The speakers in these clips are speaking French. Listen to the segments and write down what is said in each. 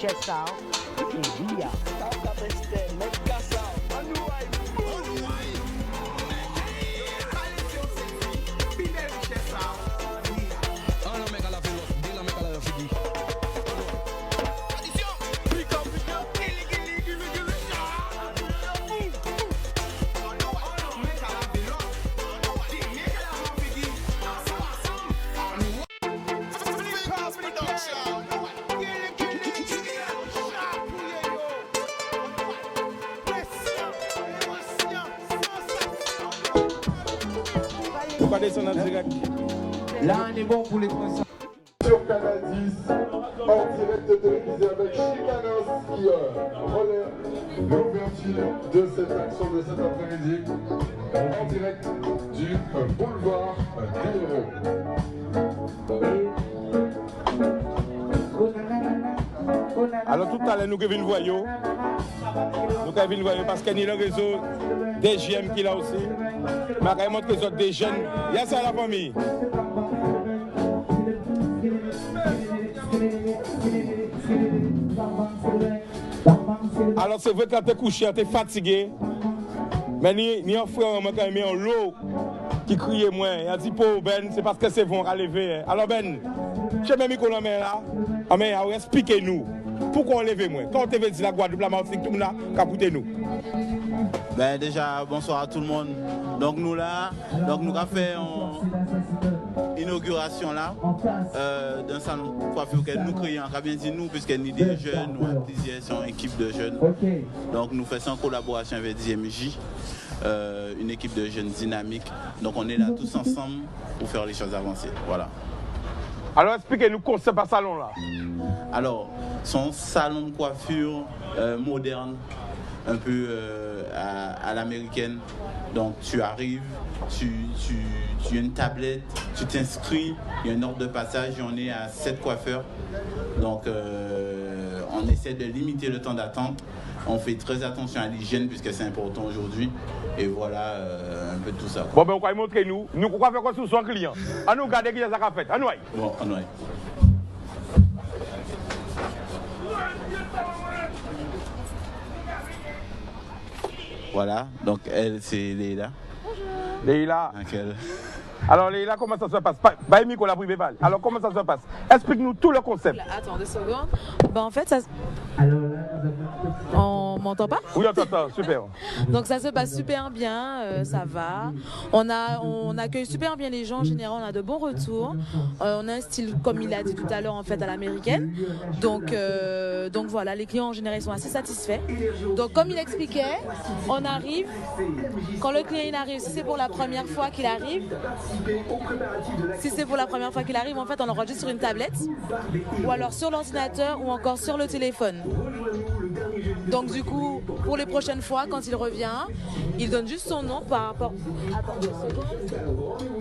Chessal et Ria. Pas descendre en direct. Là, on est bon pour les concerts. Sur Canal 10, en direct de télévisé avec Chicanos qui relève l'ouverture de cette action de cet après-midi en direct du boulevard des Héros. Alors tout à l'heure, nous venons voir. Nous venons voir parce qu'il y a le réseau des GM qui est là aussi. Mais quand il montre que les autres des jeunes, il y a ça à la famille. Alors c'est vrai que quand tu es couché, tu es fatigué. Mais ni un frère, quand même, un lot qui crie moins. Il a dit pour Ben, c'est parce que c'est bon à lever. Alors Ben, je mets micro dans la main là. Mais expliquez-nous. Pourquoi on lève moins? Quand on te dit la Guadeloupe, la Martinique, tout le monde a capté nous. Ben déjà, bonsoir à tout le monde. Donc nous là, nous avons fait une inauguration là d'un salon de coiffure que nous créons, on a bien dit nous, puisque nous des jeunes, nous avons une équipe de jeunes. Donc nous faisons en collaboration avec DMJ, une équipe de jeunes dynamiques. Donc on est là tous ensemble pour faire les choses avancer. Voilà. Alors expliquez-nous le concept à salon là. Alors, son salon de coiffure moderne, un peu à l'américaine. Donc tu arrives, tu as une tablette, tu t'inscris, il y a un ordre de passage et on est à 7 coiffeurs. Donc on essaie de limiter le temps d'attente. On fait très attention à l'hygiène puisque c'est important aujourd'hui. Et voilà un peu tout ça. Bon, ben on va montrer nous. Nous, on va faire quoi sur son client. À nous garder qui est ça qu'a fait. À nous. Bon, à nous. Voilà, donc elle, c'est Leïla. Leïla. Laquelle... Alors Leïla, comment ça se passe? Bah, Miko, la privée balle. Alors comment ça se passe? Explique-nous tout le concept. Attends 2 secondes. Ben, en fait, ça... On m'entend pas? Oui, on t'entend, super. Donc ça se passe super bien, ça va. On accueille super bien les gens, en général, on a de bons retours. On a un style, comme il a dit tout à l'heure, en fait, à l'américaine. Donc voilà, les clients en général sont assez satisfaits. Donc comme il expliquait, on arrive, quand le client il arrive, si c'est pour la première fois qu'il arrive, en fait, on l'enregistre sur une tablette, ou alors sur l'ordinateur, ou encore sur le téléphone. Donc du coup, pour les prochaines fois, quand il revient, il donne juste son nom par rapport... Attends 2 secondes.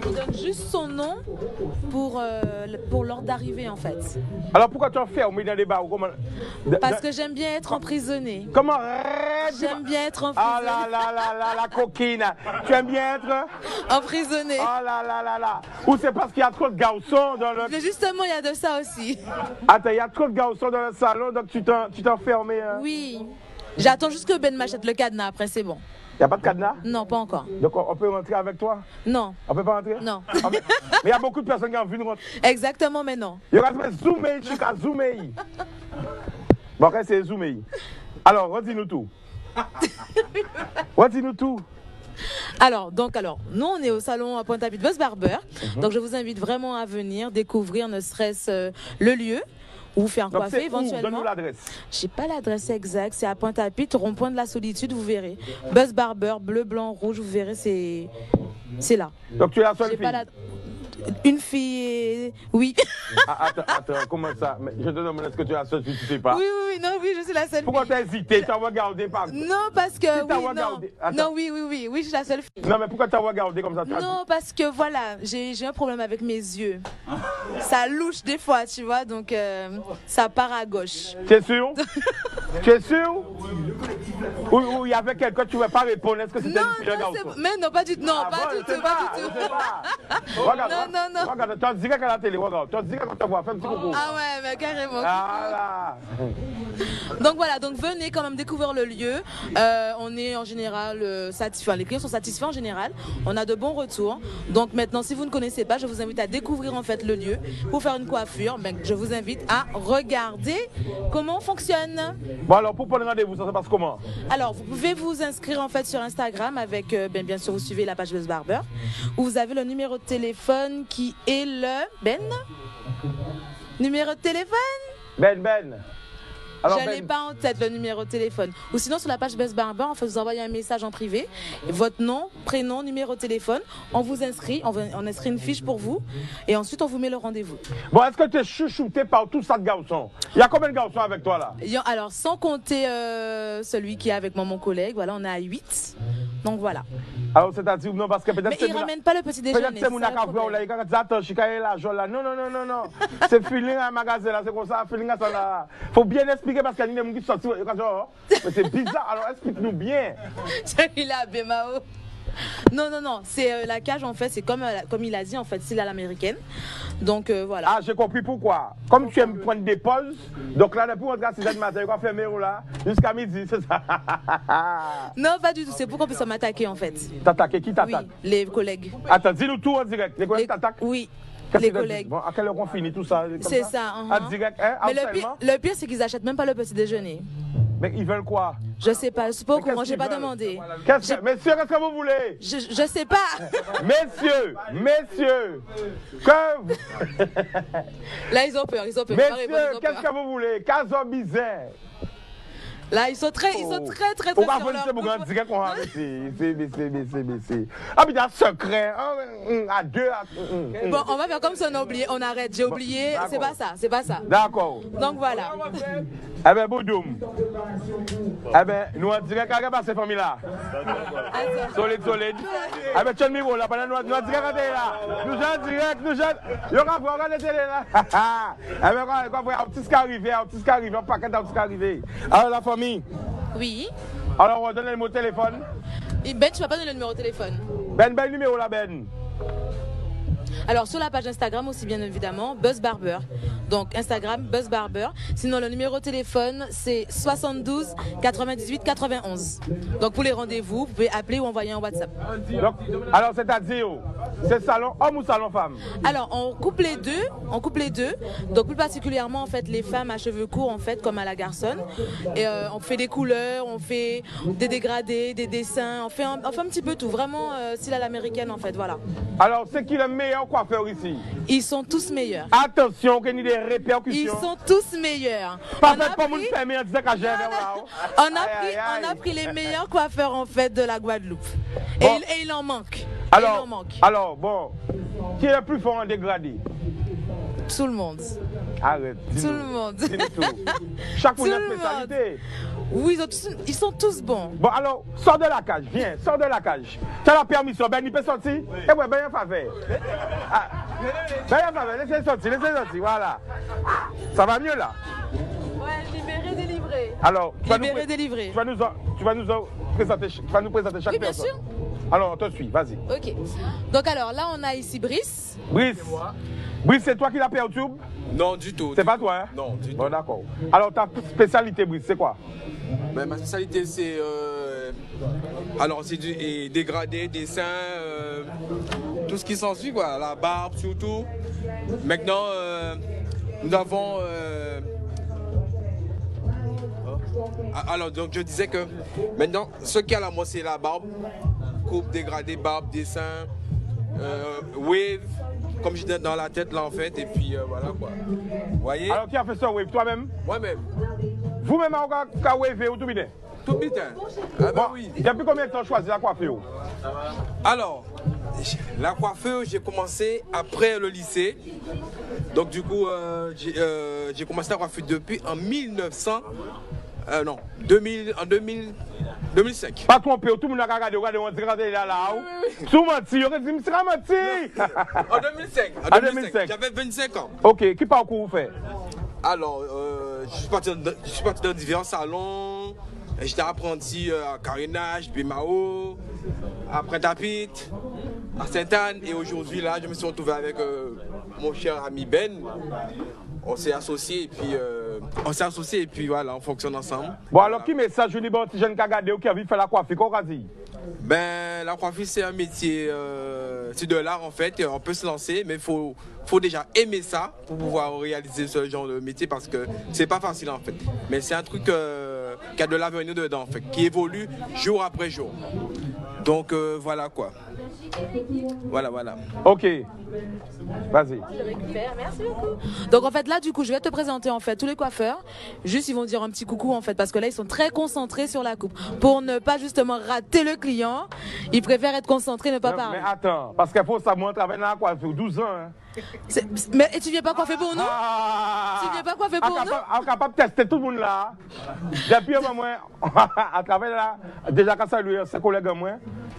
Il donne juste son nom pour l'ordre d'arrivée, en fait. Alors pourquoi tu en fais au milieu des bars? Parce que j'aime bien être emprisonné. Comment? J'aime bien être emprisonné. Ah là, la coquine. Tu aimes bien être emprisonné. Ah là. Ou c'est parce qu'il y a trop de garçons dans le... Mais justement, il y a de ça aussi. Attends, il y a trop de garçons dans le salon, donc tu t'enfermes. Oui. J'attends juste que Ben m'achète le cadenas, après c'est bon. Il n'y a pas de cadenas? Non, pas encore. Donc on peut rentrer avec toi? Non. On peut pas rentrer? Non. Mais il y a beaucoup de personnes qui ont envie de rentrer. Exactement, mais non. Il y aura zoomer, tu as zoomer. Bon, après c'est zoomer. Alors, redis-nous tout. Redis-nous tout. Alors, nous on est au salon à Pointe-à-Pitre Buzz Barber. Donc je vous invite vraiment à venir découvrir ne serait-ce le lieu ou faire coiffer éventuellement. Donne-nous l'adresse. Je n'ai pas l'adresse exacte, c'est à Pointe-à-Pitre, rond-point de la Solitude, vous verrez. Buzz Barber, bleu, blanc, rouge, vous verrez, c'est là. Donc tu es la seule fille? Une fille, oui. Attends, comment ça? Mais je te demande, est-ce que tu es la seule fille, tu sais pas? Oui, je suis la seule Pourquoi fille. t'as hésité? T'as regardé pas? Non, parce que, oui, oui, je suis la seule fille. Non, mais pourquoi t'as regardé comme ça? Non, parce que voilà, j'ai un problème avec mes yeux. Ça louche des fois, tu vois, donc ça part à gauche. Tu es sûr? Tu es sûr? Ou il y avait quelqu'un que tu ne veux pas répondre? Est-ce que c'était une fille? Mais non, pas du tout. Non, pas du tout. Regarde, non. Regarde, tu as direct à la télé, regarde. Tu as direct quand tu vois, fais un petit coucou. Ah ouais, mais carrément. Ah là. Donc voilà, donc venez quand même découvrir le lieu. On est en général satisfaits, les clients sont satisfaits en général. On a de bons retours. Donc maintenant, si vous ne connaissez pas, je vous invite à découvrir en fait le lieu pour faire une coiffure. Ben, je vous invite à regarder comment on fonctionne. Bon alors, pour prendre rendez-vous, ça se passe comment? Alors, vous pouvez vous inscrire en fait sur Instagram avec, bien sûr, vous suivez la page Buzz Barber, où vous avez le numéro de téléphone qui est le numéro de téléphone. Ben. Alors, Je n'ai pas en tête le numéro de téléphone. Ou sinon, sur la page Buzz Barber, en fait, vous envoyez un message en privé, votre nom, prénom, numéro de téléphone. On vous inscrit, on inscrit une fiche pour vous, et ensuite on vous met le rendez-vous. Bon, est-ce que tu es chouchouté par tout ça de garçons? Il y a combien de garçons avec toi là? Alors, sans compter celui qui est avec moi, mon collègue, voilà, on est à 8. Donc voilà. Alors, c'est-à-dire, non, parce que peut-être Mais ils ne ramènent pas le petit déjeuner. peut-être c'est mon acabou, là, il dit, attends, je suis là, là. Non. C'est feeling à un magasin là, c'est comme ça, feeling à ça là. Faut bien expliquer parce qu'il y a des gens qui sortent. Mais c'est bizarre, alors explique-nous bien. Il a Bémao. Non, c'est la cage en fait, c'est comme il a dit en fait, c'est à l'américaine. Donc voilà. Ah, j'ai compris pourquoi. Comme tu aimes prendre des pauses, donc là, depuis on regarde 6h du matin, on va fermer là, jusqu'à midi, c'est ça. Non, pas du tout, c'est pour qu'on puisse m'attaquer en fait. T'attaquer, qui t'attaque? Oui, les collègues. Attends, dis-nous tout en direct. Les collègues t'attaquent? Oui. Qu'est-ce Les que collègues. Bon, à quelle heure on finit tout ça? C'est ça. En direct, hein? Mais le pire, c'est qu'ils n'achètent même pas le petit déjeuner. Mais ils veulent quoi? Je sais pas, je suis pas au courant, qu'est-ce j'ai pas qu'ils veulent? demandé. Messieurs, qu'est-ce que vous voulez? Je sais pas. Messieurs, que... Là, ils ont peur, ils ont peur. Messieurs, qu'est-ce que vous voulez? Caso misère. Là, ils sont très On sur va leur pour qu'on direct qu'on va arrêter. C'est. Ah, mais il y a secret. À deux. Bon, on va faire comme si on a oublié. On arrête, j'ai oublié. C'est pas ça. D'accord. Donc voilà. Eh bien, Boudoum. Eh bien, nous en direct, qu'est-ce qui se famille là? Solide. Eh bien, tiens le micro là, pendant nous en direct là. Nous en direct, Yo, quand vous regardez la télé là. Eh bien, quand vous avez un petit arrivé, un paquet d'un petit arrivé. Alors, la famille. Oui. Alors, on va donner le numéro de téléphone. Ben, tu vas pas donner le numéro de téléphone. Ben, numéro là, Ben. Alors, sur la page Instagram aussi, bien évidemment, Buzz Barber. Donc, Instagram, Buzz Barber. Sinon, le numéro de téléphone, c'est 72 98 91. Donc, pour les rendez-vous, vous pouvez appeler ou envoyer un WhatsApp. Donc, alors, c'est-à-dire, c'est salon homme ou salon femme? Alors, on coupe les deux. Donc, plus particulièrement, en fait, les femmes à cheveux courts, en fait, comme à la garçonne. Et on fait des couleurs, on fait des dégradés, des dessins. On fait un petit peu tout. Vraiment, style à l'américaine, en fait, voilà. Alors, c'est qui le meilleur coiffeur ici? Ils sont tous meilleurs. Attention, qu'il y ait des répercussions. Ils sont tous meilleurs. Pas fait pour nous fermer en disant que j'ai On a pris les meilleurs coiffeurs en fait de la Guadeloupe. Bon. Et il en manque. Alors, bon, qui est le plus fort en dégradé? Tout le monde. Arrête. Tout le monde. Dis-nous tout. Chaque fois, il y a une spécialité. Oui, ils sont tous bons. Bon, alors, sors de la cage, viens, sors de la cage. Tu as la permission, Ben, il peut sortir? Eh ouais, Ben, il a fait. Ben, il a fait, laissez sortir, voilà. Ça va mieux là? Ouais, libéré, délivré. Alors, tu vas nous présenter chaque Oui, bien personne. sûr. Alors, on te suit, vas-y. Ok. Donc alors là, on a ici Brice. Brice, c'est toi qui l'as perturbe? Non, du tout. C'est pas toi, hein? Non, du tout. Bon, d'accord. Alors, ta spécialité, Brice, c'est quoi? Ben, ma spécialité, c'est... Alors, c'est du dégradé, dessin, tout ce qui s'ensuit, quoi. La barbe, surtout. Maintenant, nous avons... Alors, donc, je disais que maintenant, ce qu'il y a là, moi, c'est la barbe. Coupe, dégradé, barbe, dessin, wave, comme je dis dans la tête, là, en fait. Et puis, voilà, quoi. Vous voyez? Alors, qui a fait ça, wave? Toi-même? Moi-même. Vous-même, vous avez wave ou tout bien? Tout bien. Ah ben oui. Depuis combien de temps choisi la coiffure? Alors, la coiffure, j'ai commencé après le lycée. Donc du coup, j'ai commencé la coiffure depuis en 2005. Pas trompé, tout le monde a regardé, on dirait là. Tout menti, on dit, c'est menti. En 2005. J'avais 25 ans. Ok, qui parcours vous fait? Alors, je suis parti dans divers salons. J'étais apprenti à carénage, Bémao, après tapis. à Sainte-Anne. Et aujourd'hui, là, je me suis retrouvé avec mon cher ami Ben. On s'est associés et puis voilà, on fonctionne ensemble. Bon, alors qui message je dis bon, si je ne peux regarder ou qui a envie de faire la coiffure, qu'est-ce qu'on dit? Ben, la coiffure, c'est un métier, c'est de l'art en fait. On peut se lancer, mais il faut déjà aimer ça pour pouvoir réaliser ce genre de métier parce que c'est pas facile en fait. Mais c'est un truc qui a de l'avenir dedans en fait, qui évolue jour après jour. Donc voilà quoi. Voilà. Ok. Vas-y. Merci beaucoup. Donc en fait là du coup je vais te présenter en fait tous les coiffeurs. Juste ils vont dire un petit coucou en fait parce que là ils sont très concentrés sur la coupe. Pour ne pas justement rater le client, ils préfèrent être concentrés, ne pas parler. Mais attends, parce qu'il faut savoir travailler dans la coiffure 12 ans. Hein. Mais et tu viens pas coiffer pour nous? Tu viens pas coiffer pour nous? On est capable de tester tout le monde là. Depuis un moment, à travers là, déjà qu'à saluer ses collègues à moi.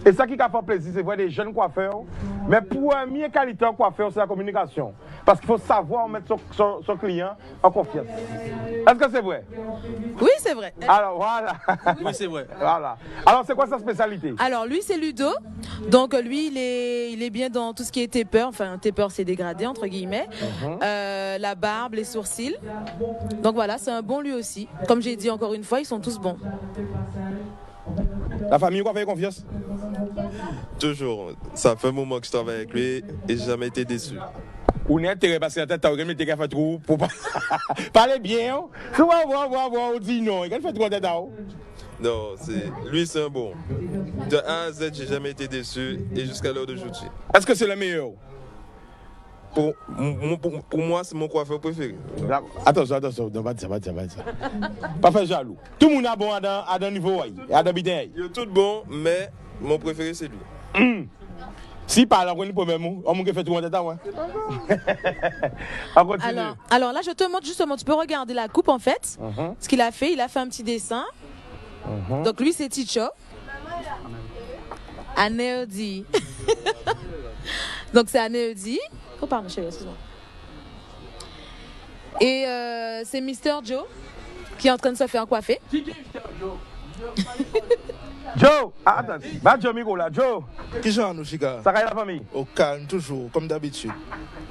Et ça qui a fait plaisir, c'est voir des jeunes coiffeurs. Mais pour une meilleure qualité en coiffeur, c'est la communication. Parce qu'il faut savoir mettre son client en confiance. Est-ce que c'est vrai? Oui, c'est vrai. Alors voilà. Oui, c'est vrai. Voilà. Alors c'est quoi sa spécialité? Alors lui c'est Ludo. Donc lui il est bien dans tout ce qui est taper. Enfin taper c'est dégradé entre guillemets. La barbe, les sourcils. Donc voilà, c'est un bon lui aussi. Comme j'ai dit encore une fois, ils sont tous bons. La famille, quoi fait confiance? Toujours. Ça fait un moment que je travaille avec lui et j'ai jamais été déçu. On est intéressé parce que la tête a regardé fait trop pour parler bien. Souvent on dit non, il fait trop de tête. Non, lui c'est un bon. De A à Z, j'ai jamais été déçu et jusqu'à l'heure d'aujourd'hui. Est-ce que c'est le meilleur? Pour moi, c'est mon coiffeur préféré. Attention, non, va dire ça. Pas faire jaloux. Tout le monde est bon à un niveau, à un bidon. Il est tout bon, mais mon préféré c'est lui. Si par on peut même, on fait tout le monde. Alors là, je te montre justement, tu peux regarder la coupe en fait. Ce qu'il a fait, il a fait un petit dessin. Donc lui, c'est Ticho. Anéodi. Donc c'est Anéodi. Oh pardon, chérie, excuse-moi. Et c'est Mister Joe qui est en train de se faire coiffer. Joe, attends, va Joe Miko là, Joe. Qui j'en nous, Chica? Ça va la famille? Au calme, toujours, comme d'habitude.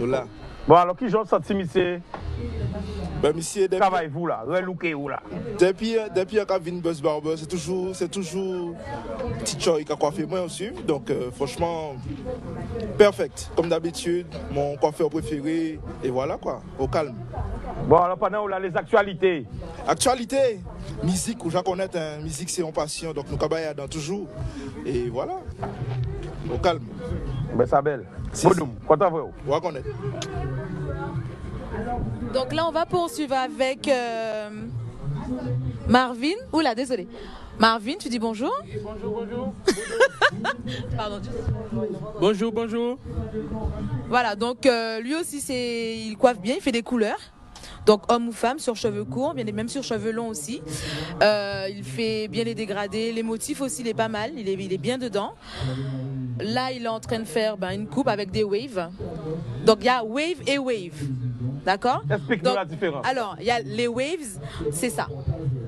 Là. Bon, alors qui j'en sorti, monsieur? Ben, monsieur, depuis... Travaillez-vous là, relooquez-vous là. Depuis Kavin Buzz Barber, c'est toujours petit choix qui a coiffé moi aussi. Donc, franchement, perfect. Comme d'habitude, mon coiffeur préféré. Et voilà quoi, au calme. Bon, alors pendant où là, les actualités? Actualité, musique, où je connais, hein. Musique c'est une passion, donc nous travaillons dans toujours. Et voilà, au calme. Ben, ça belle. Bodoum, content vous? On connaît. Donc là, on va poursuivre avec Marvin. Oula, désolé. Marvin, tu dis bonjour? Bonjour. Pardon. Bonjour. Voilà, donc lui aussi, il coiffe bien, il fait des couleurs. Donc homme ou femme, sur cheveux courts, bien même sur cheveux longs aussi. Il fait bien les dégradés, les motifs aussi, il est pas mal, il est bien dedans. Là, il est en train de faire une coupe avec des waves. Donc il y a wave et wave. D'accord? Explique-nous la différence. Alors, il y a les waves, c'est ça.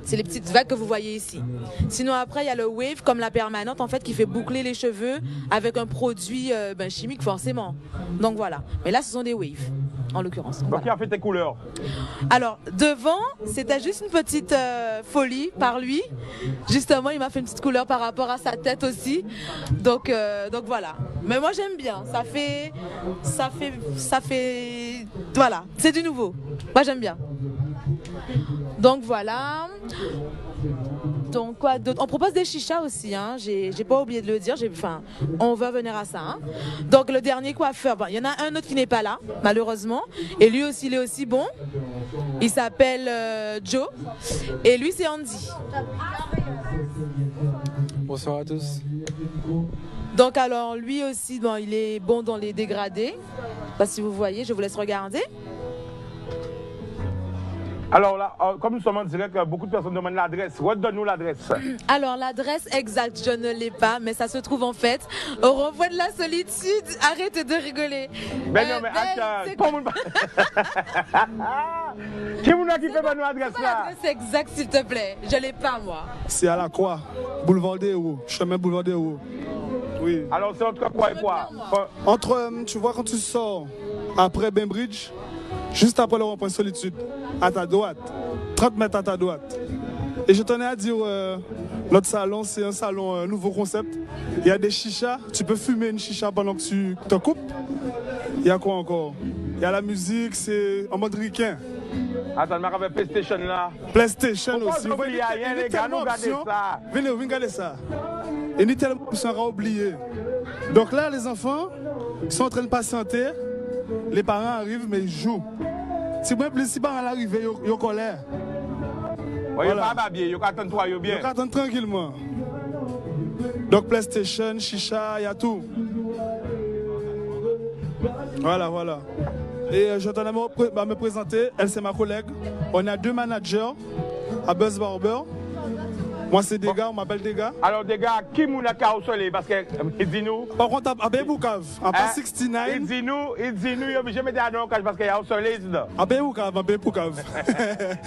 C'est les petites vagues que vous voyez ici. Sinon, après, il y a le wave comme la permanente, en fait, qui fait boucler les cheveux avec un produit chimique, forcément. Donc voilà. Mais là, ce sont des waves, en l'occurrence. Donc, qui a fait tes couleurs? Alors, devant, c'était juste une petite folie par lui. Justement, il m'a fait une petite couleur par rapport à sa tête aussi. Donc voilà. Mais moi, j'aime bien. Ça fait... Voilà. C'est du nouveau. Moi, j'aime bien. Donc voilà. Donc quoi d'autre? On propose des chichas aussi, hein. J'ai pas oublié de le dire. On va venir à ça. Hein. Donc le dernier coiffeur, il y en a un autre qui n'est pas là, malheureusement. Et lui aussi, il est aussi bon. Il s'appelle Joe. Et lui, c'est Andy. Bonsoir à tous. Donc alors lui aussi, il est bon dans les dégradés. Pas si vous voyez, je vous laisse regarder. Alors là, comme nous sommes en direct, beaucoup de personnes demandent l'adresse. Redonne-nous l'adresse. Alors l'adresse exacte, je ne l'ai pas, mais ça se trouve en fait au renvoi de la solitude. Arrête de rigoler. Mais non, mais attends, qui vous a qui fait nous l'adresse là? L'adresse exacte, s'il te plaît. Je l'ai pas moi. C'est à la Croix, boulevard des Héros, chemin boulevard des Héros. Oui. Alors, c'est entre quoi et quoi? Entre, tu vois, quand tu sors après Bainbridge, juste après le rond-point Solitude, à ta droite, 30 mètres à ta droite. Et je tenais à dire, notre salon, c'est un salon nouveau concept. Il y a des chichas, tu peux fumer une chicha pendant que tu te coupes. Il y a quoi encore? Il y a la musique, c'est en mode ricain. Attends, je vais PlayStation là. PlayStation aussi. Pourquoi il y a rien, les gars, nous regardez ça. Venez, regardez ça. Et ni tellement options à oublier. Donc là, les enfants sont en train de patienter. Les parents arrivent, mais ils jouent. Si moi, si les parents arrivent, ils sont en colère. Oui, ils ne sont pas bien, ils attendent toi bien. Ils attendent tranquillement. Donc PlayStation, chicha, il y a tout. Voilà. Et je tenais à me présenter. Elle, c'est ma collègue. On a 2 managers à Buzz Barber. Moi, c'est des gars, on m'appelle des gars. Alors, des gars, qui m'a dit au soleil? Parce que, il dit nous. Par contre, à Béboucave, à pas 69. Il dit nous, il est obligé de mettre un nom parce qu'il y a au soleil. À Béboucave.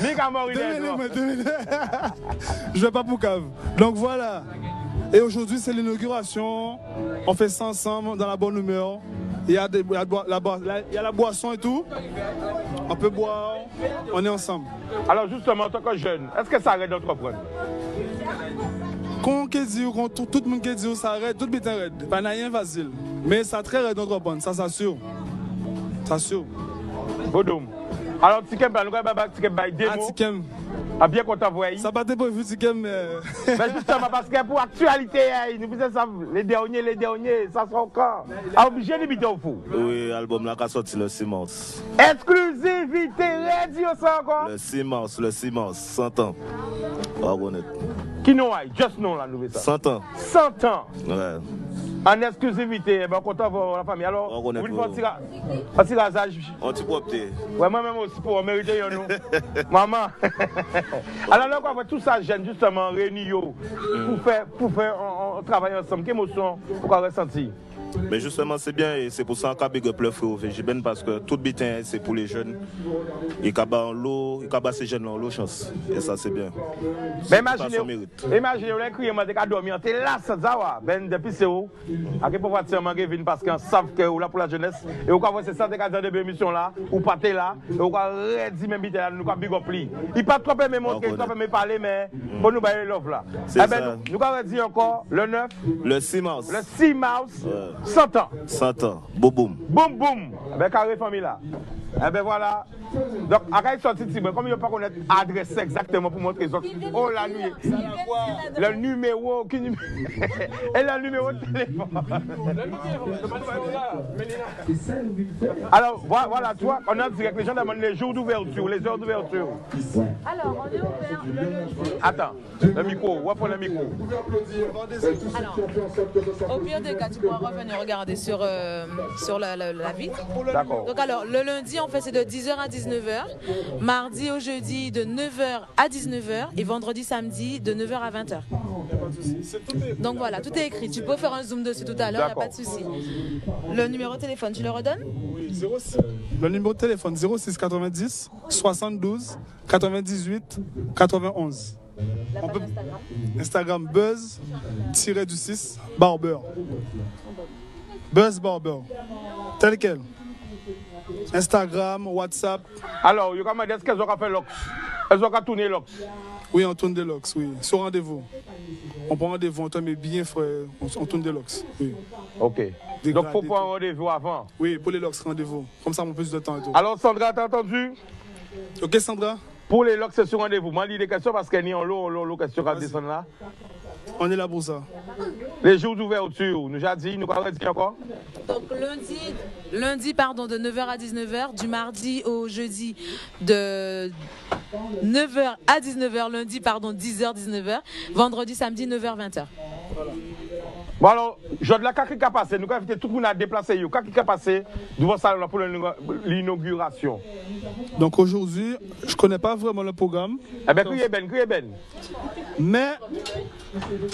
Ni qu'à mourir. Je vais pas Boucave. Donc voilà. Et aujourd'hui, c'est l'inauguration. On fait ça ensemble dans la bonne humeur. Il y a la boisson et tout. On peut boire. On est ensemble. Alors justement, en tant que jeune, est-ce que ça arrête d'entreprendre? Quand tout le monde qui dit ça arrête, tout le monde arrête. Pas rien facile. Mais ça très arrête d'entreprendre, ça s'assure. Ça s'assure. Bodoum. Alors, Tikem, nous avons Tikem by démo. Tikem. Ah, bien content de voir. Ça pas été prévu, Tikem, mais. Mais justement, parce que pour l'actualité, nous faisons ça, les derniers, ça sera encore. Ah, obligé de biter au fou. Oui, l'album là qui a sorti le 6 mars. Exclusivité, radio, ça encore. Le 6 mars, 100 ans. Pas honnête. Qui nous a, juste nous là, nous ça. 100 ans. 100 ans. Ouais. En exclusivité, ben, content de voir la famille. Alors, vous voulez faire un tirage? On t'y propre. Ouais, moi-même aussi pour mériter nous. Maman. Alors là, on va tout ça jeune justement réunir pour faire un travail ensemble. Quelle émotion vous avez ressenti? Mais justement, c'est bien et c'est pour ça qu'on a big up le frère au VGBN parce que tout bitin, c'est pour les jeunes. Et qu'on a l'eau, et qu'on a ces jeunes-là en l'eau chance. Et ça, c'est bien. Mais imaginez, vous avez crié, vous avez dormi, vous êtes là, ça va. Ben, depuis c'est où? À quel point vous avez venir parce qu'on savent que vous êtes là pour la jeunesse. Et vous avez ces 150 de émissions là, vous partez là, et vous avez dit même là, nous avons big up li. Il ne pas trop me montrer, il ne pas me parler, mais pour nous bailler l'offre là. Eh ben, nous avons dit encore le 9. Le 6 mars. Le 6 mars. 100 ans. 100 ans. Boum boum. Boum boum. Ben carré famille là. Eh ben voilà. Donc, après sorti de comme il ne pas connaître l'adresse exactement pour montrer ça. Oh la nuit. Le numéro qui et le numéro de téléphone. Alors voilà, toi, on a direct les gens demandent les jours d'ouverture, les heures d'ouverture. Alors, on est ouvert le lundi. Attends, le micro, on va prendre le micro. Alors, au pire des cas, tu pourras revenir regarder sur la vitre. D'accord. Donc alors, le lundi, en fait, c'est de 10h à 19h. Mardi au jeudi, de 9h à 19h. Et vendredi, samedi, de 9h à 20h. Donc voilà, tout est écrit. Tu peux faire un zoom dessus tout à l'heure, il n'y a pas de souci. Le numéro de téléphone, tu le redonnes? Oui, 06. Le numéro de téléphone, 06 90 72 98 91. La page Instagram Buzz-du-6 Barber. Buzz Barber. Tel quel. Instagram, WhatsApp. Alors, est-ce qu'elles ont fait l'ox? Elles ont tourné l'ox? Oui, on tourne des locks, oui. Sur rendez-vous. On prend rendez-vous, on te met bien, frère. On tourne des locks, oui. Ok. Donc, il faut prendre un rendez-vous avant? Oui, pour les locks, rendez-vous. Comme ça, on a plus de temps et tout. Alors, Sandra, t'as entendu? Ok, Sandra? Pour les locks, c'est sur rendez-vous. Moi, je dis des questions parce qu'elle est en l'eau, question à descendre là. On est là pour ça. Les jours d'ouverture, nous avons dit, nous avons dit encore? Donc lundi de 9h à 19h, du mardi au jeudi de 9h à 19h, lundi 10h 19h, vendredi samedi 9h 20h. Voilà. Bon alors, je de la qui a passé, nous avons invité tout le monde à déplacer, qui a passé devant ça pour l'inauguration. Donc aujourd'hui, je ne connais pas vraiment le programme. Eh bien, criez ben. Mais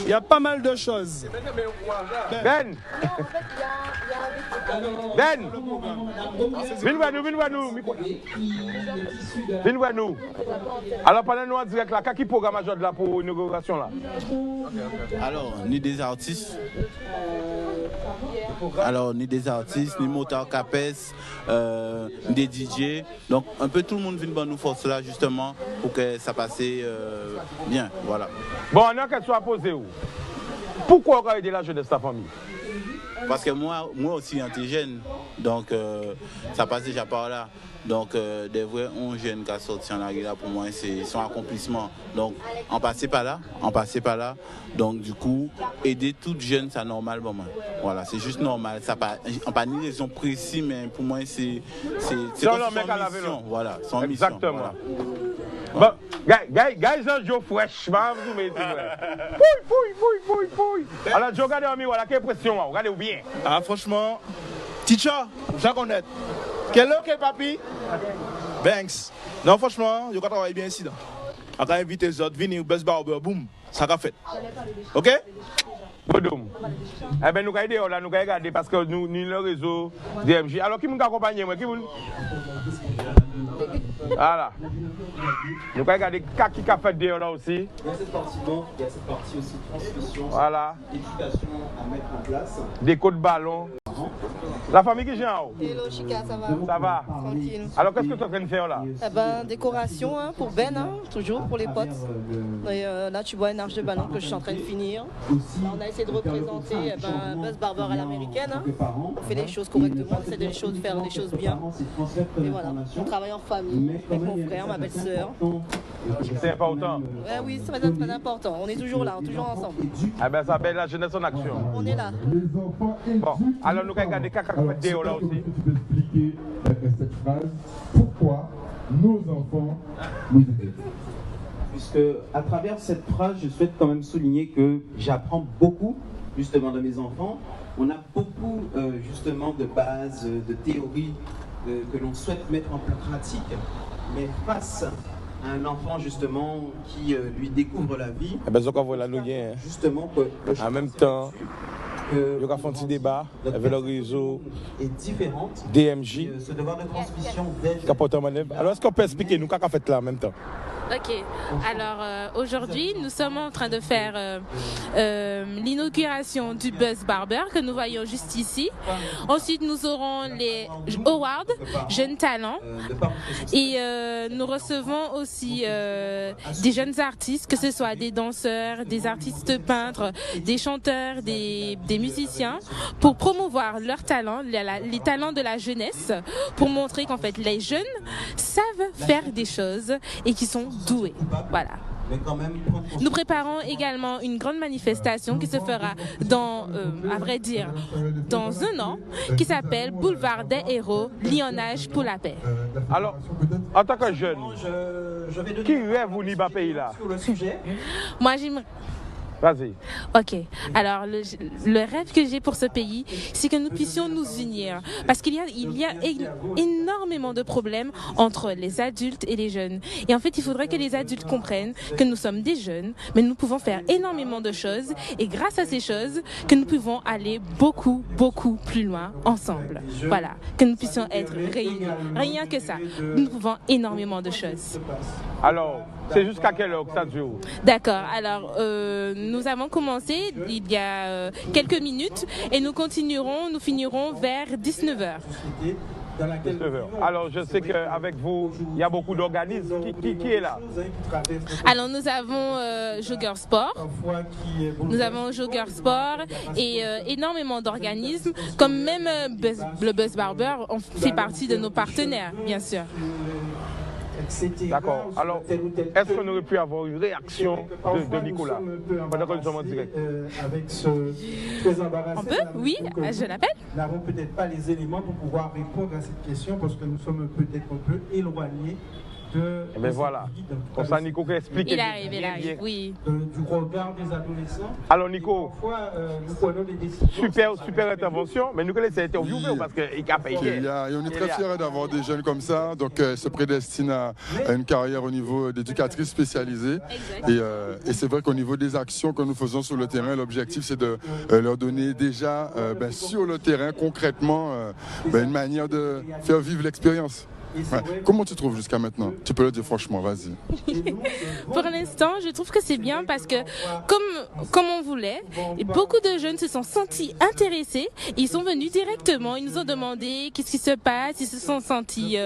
il y a pas mal de choses. Ben, viens voir nous. Alors, pendant nous en direct, là, quel programme là pour l'inauguration là? Alors, ni des artistes. Alors, ni des artistes, ni motards capes, des DJ. Donc, un peu tout le monde vient nous force là, justement, pour que ça passe bien. Voilà. Bon, on a qu'elle soit posée où? Pourquoi on a aidé la jeunesse de ta famille? Parce que moi aussi, j'étais jeune. Donc, ça passe déjà par là. Donc, des vrais jeunes qui sont sortis en arrière, pour moi, c'est son accomplissement. Donc, on passait par là. Donc, du coup, aider toute jeune, c'est normal pour moi. Voilà, c'est juste normal. Ça pas ni raison précise, mais pour moi, c'est comme son mission. Voilà, son mission. Exactement. Voilà. Bon, guys, Joe fresh, vous mettez. Pouille. Alors, Joe, regardez en miroir, quelle pression, regardez-vous bien. Ah, franchement, teacher, j'en connais. Quel est papi? Banks. Non, franchement, je travaille bien ici. On va inviter les autres, venir au Buzz Barber, boum, ça va fait. Ok? Boum. Eh bien, nous allons aider, nous allons regarder parce que nous le réseau DMJ. Alors, qui nous accompagne? Voilà. Nous allons regarder qui a fait dehors là aussi. Il y a cette partie aussi transmission, voilà. éducation à mettre en place. Déco de ballon. La famille qui vient en haut? Hello Chica, ça va? Ça va? Tranquille. Alors qu'est-ce que tu es en train de faire là? Eh ben, décoration pour Ben, toujours pour les potes. Et là tu vois une arche de ballon que je suis en train de finir. Là, on a essayé de représenter Buzz Barber à l'américaine. On fait les choses correctement, on essaie de faire des choses bien. Et voilà, on travaille en famille avec mon frère, ma belle-sœur. C'est important? Oui, c'est très important. On est toujours là, toujours ensemble. Eh bien, ça s'appelle la jeunesse en action. On est là. Bon, alors nous allons regarder caca fait dehors là aussi. Tu peux expliquer cette phrase? Pourquoi nos enfants nous aident? Puisque à travers cette phrase, je souhaite quand même souligner que j'apprends beaucoup justement de mes enfants. On a beaucoup justement de bases, de théories que l'on souhaite mettre en pratique. Mais face à un enfant justement qui lui découvre la vie, justement en même temps, il y a un petit débat avec le réseau DMJ. ce devoir de transmission Alors est-ce qu'on peut expliquer nous qu'est-ce qu'on fait là en même temps? Ok, alors aujourd'hui nous sommes en train de faire l'inauguration du Buzz Barber que nous voyons juste ici. Ensuite nous aurons les awards jeunes talents et nous recevons aussi des jeunes artistes, que ce soit des danseurs, des artistes peintres, des chanteurs, des musiciens, pour promouvoir leurs talents, les talents de la jeunesse, pour montrer qu'en fait les jeunes savent faire des choses et qui sont doués. Voilà. Nous préparons également une grande manifestation qui se fera à vrai dire, dans un an, qui s'appelle Boulevard des Héros, Lionnage pour la paix. Alors, en tant que jeune, qui rêve au Liban pays là? Moi, j'aimerais... Vas-y. Ok. Alors, le rêve que j'ai pour ce pays, c'est que nous puissions nous unir. Parce qu'il y a énormément de problèmes entre les adultes et les jeunes. Et en fait, il faudrait que les adultes comprennent que nous sommes des jeunes, mais nous pouvons faire énormément de choses. Et grâce à ces choses, que nous pouvons aller beaucoup, beaucoup plus loin ensemble. Voilà. Que nous puissions être réunis. Rien que ça. Nous pouvons énormément de choses. Alors, c'est jusqu'à quelle heure que ça dure? D'accord. Alors, nous avons commencé il y a quelques minutes et nous finirons vers 19h. Alors, je sais qu'avec vous, il y a beaucoup d'organismes. Qui est là? Alors, nous avons Jogger Sport. Nous avons Jogger Sport et énormément d'organismes, comme même le Buzz Barber, on fait partie de nos partenaires, bien sûr. D'accord. Alors, est-ce qu'on aurait pu avoir une réaction de Nicolas pendant que nous sommes en direct? On peut? Oui, je l'appelle. Nous n'avons peut-être pas les éléments pour pouvoir répondre à cette question parce que nous sommes peut-être un peu éloignés Mais voilà, pour ça Nico qui explique. Il arrive, oui. Du regard des adolescents. Alors Nico, nous prenons des décisions. Super intervention, mais nous connaissons cette interview parce qu'il a payé. On est très fiers d'avoir des jeunes comme ça, donc se prédestinent à une carrière au niveau d'éducatrice spécialisée. Et c'est vrai qu'au niveau des actions que nous faisons sur le terrain, l'objectif c'est de leur donner déjà sur le terrain concrètement une manière de faire vivre l'expérience. Ouais. Comment tu trouves jusqu'à maintenant? Tu peux le dire franchement, vas-y. Pour l'instant, je trouve que c'est bien parce que comme on voulait, beaucoup de jeunes se sont sentis intéressés. Ils sont venus directement, ils nous ont demandé qu'est-ce qui se passe, ils se sont sentis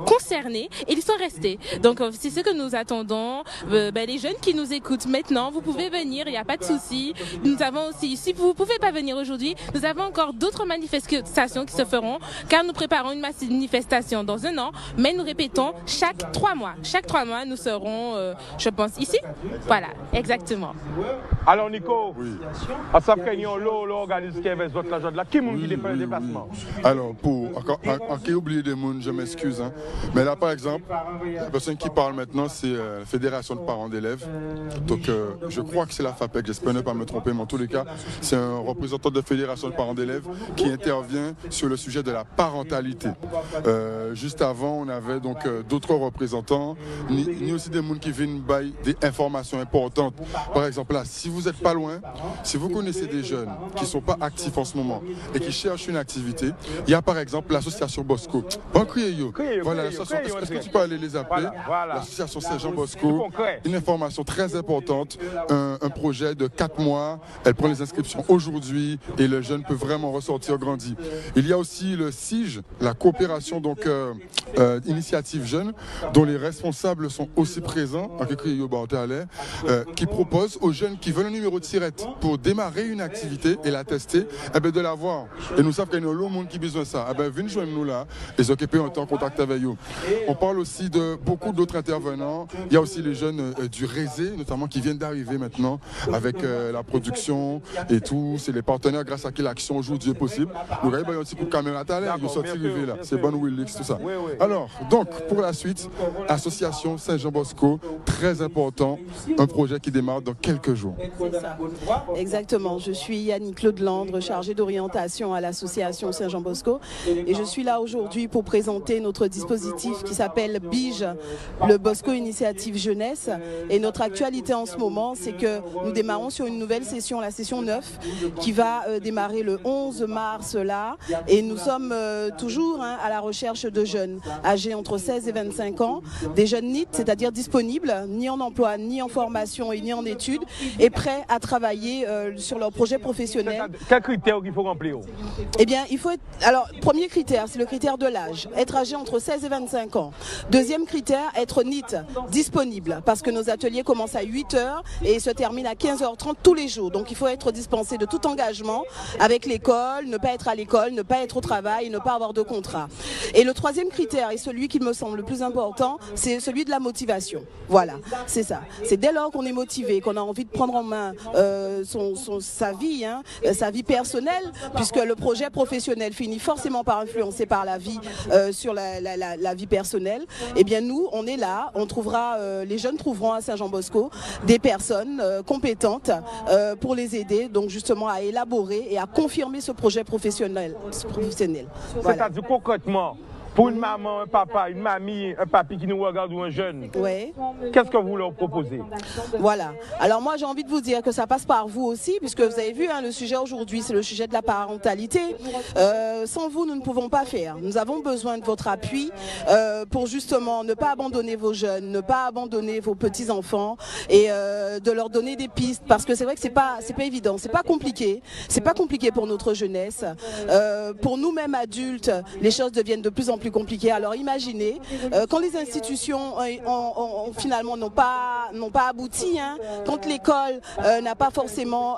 concernés et ils sont restés. Donc c'est ce que nous attendons. Les jeunes qui nous écoutent maintenant, vous pouvez venir, il n'y a pas de souci. Nous avons aussi, si vous ne pouvez pas venir aujourd'hui, nous avons encore d'autres manifestations qui se feront car nous préparons une manifestation dans un an, mais nous répétons chaque 3 mois. Chaque 3 mois, nous serons, je pense, ici. Voilà, exactement. Alors Nico, à sa réunion, l'organisme qui avait votre l'argent de là, qui m'a dit de faire le déplacement? Alors, en qui oublie des mondes, je m'excuse. Hein. Mais là, par exemple, la personne qui parle maintenant, c'est la Fédération de parents d'élèves. Donc, je crois que c'est la FAPEC, j'espère ne pas me tromper, mais en tous les cas, c'est un représentant de la Fédération de parents d'élèves qui intervient sur le sujet de la parentalité. Juste avant, on avait donc d'autres représentants, ni aussi des mondes qui viennent bailler des informations importantes. Par exemple, là, si vous n'êtes pas loin, si vous connaissez des jeunes qui ne sont pas actifs en ce moment et qui cherchent une activité, il y a par exemple l'association Bosco. Voilà, est-ce que tu peux aller les appeler? Voilà. L'association Saint-Jean Bosco, une information très importante, un projet de 4 mois, elle prend les inscriptions aujourd'hui et le jeune peut vraiment ressortir grandi. Il y a aussi le CIGE, la coopération donc initiative jeune, dont les responsables sont aussi présents, qui propose aux jeunes qui veulent un numéro de tirette pour démarrer une activité et la tester, de l'avoir. Et nous savons qu'il y a un monde qui a besoin de ça. Venez joindre nous là et s'occuper en contact avec vous. On parle aussi de beaucoup d'autres intervenants. Il y a aussi les jeunes du Rézé, notamment qui viennent d'arriver maintenant avec la production et tout. C'est les partenaires grâce à qui l'action aujourd'hui est possible. Nous avons un petit coup de caméra à l'air, ils sont arrivés là. C'est bon Willix, tout ça. Alors, donc, pour la suite, association Saint-Jean Bosco, très important, un projet qui démarre dans quelques jours. Exactement, je suis Yannick Claude Landre, chargée d'orientation à l'association Saint-Jean Bosco et je suis là aujourd'hui pour présenter notre dispositif qui s'appelle BIGE, le Bosco Initiative Jeunesse, et notre actualité en ce moment c'est que nous démarrons sur une nouvelle session, la session 9 qui va démarrer le 11 mars là et nous sommes toujours à la recherche de jeunes âgés entre 16 et 25 ans, des jeunes NEET, c'est-à-dire disponibles ni en emploi, ni en formation et ni en études et prêts à travailler sur leur projet professionnel. Quels critères il faut remplir? Eh bien, il faut être... Alors, premier critère, c'est le critère de l'âge, être âgé entre 16 et 25 ans. Deuxième critère, être NEET, disponible, parce que nos ateliers commencent à 8h et se terminent à 15h30 tous les jours. Donc, il faut être dispensé de tout engagement avec l'école, ne pas être à l'école, ne pas être au travail, ne pas avoir de contrat. Et le troisième critère, et celui qui me semble le plus important, c'est celui de la motivation. Voilà, c'est ça. C'est dès lors qu'on est motivé, qu'on a envie de prendre en main sa vie personnelle, puisque le projet professionnel finit forcément par influencer par la vie sur la vie personnelle. Eh bien nous, on est là, on trouvera, les jeunes trouveront à Saint-Jean-Bosco des personnes compétentes pour les aider, donc justement à élaborer et à confirmer ce projet professionnel. Voilà. C'est-à-dire concrètement, pour une maman, un papa, une mamie, un papy qui nous regarde ou un jeune, qu'est-ce que vous leur proposez? Voilà. Alors moi j'ai envie de vous dire que ça passe par vous aussi, puisque vous avez vu le sujet aujourd'hui, c'est le sujet de la parentalité. Sans vous, nous ne pouvons pas faire. Nous avons besoin de votre appui pour justement ne pas abandonner vos jeunes, ne pas abandonner vos petits-enfants et de leur donner des pistes, parce que c'est vrai que c'est pas évident, c'est pas compliqué pour notre jeunesse. Pour nous-mêmes adultes, les choses deviennent de plus en plus compliquées. Alors imaginez, quand les institutions finalement n'ont pas abouti, quand l'école n'a pas forcément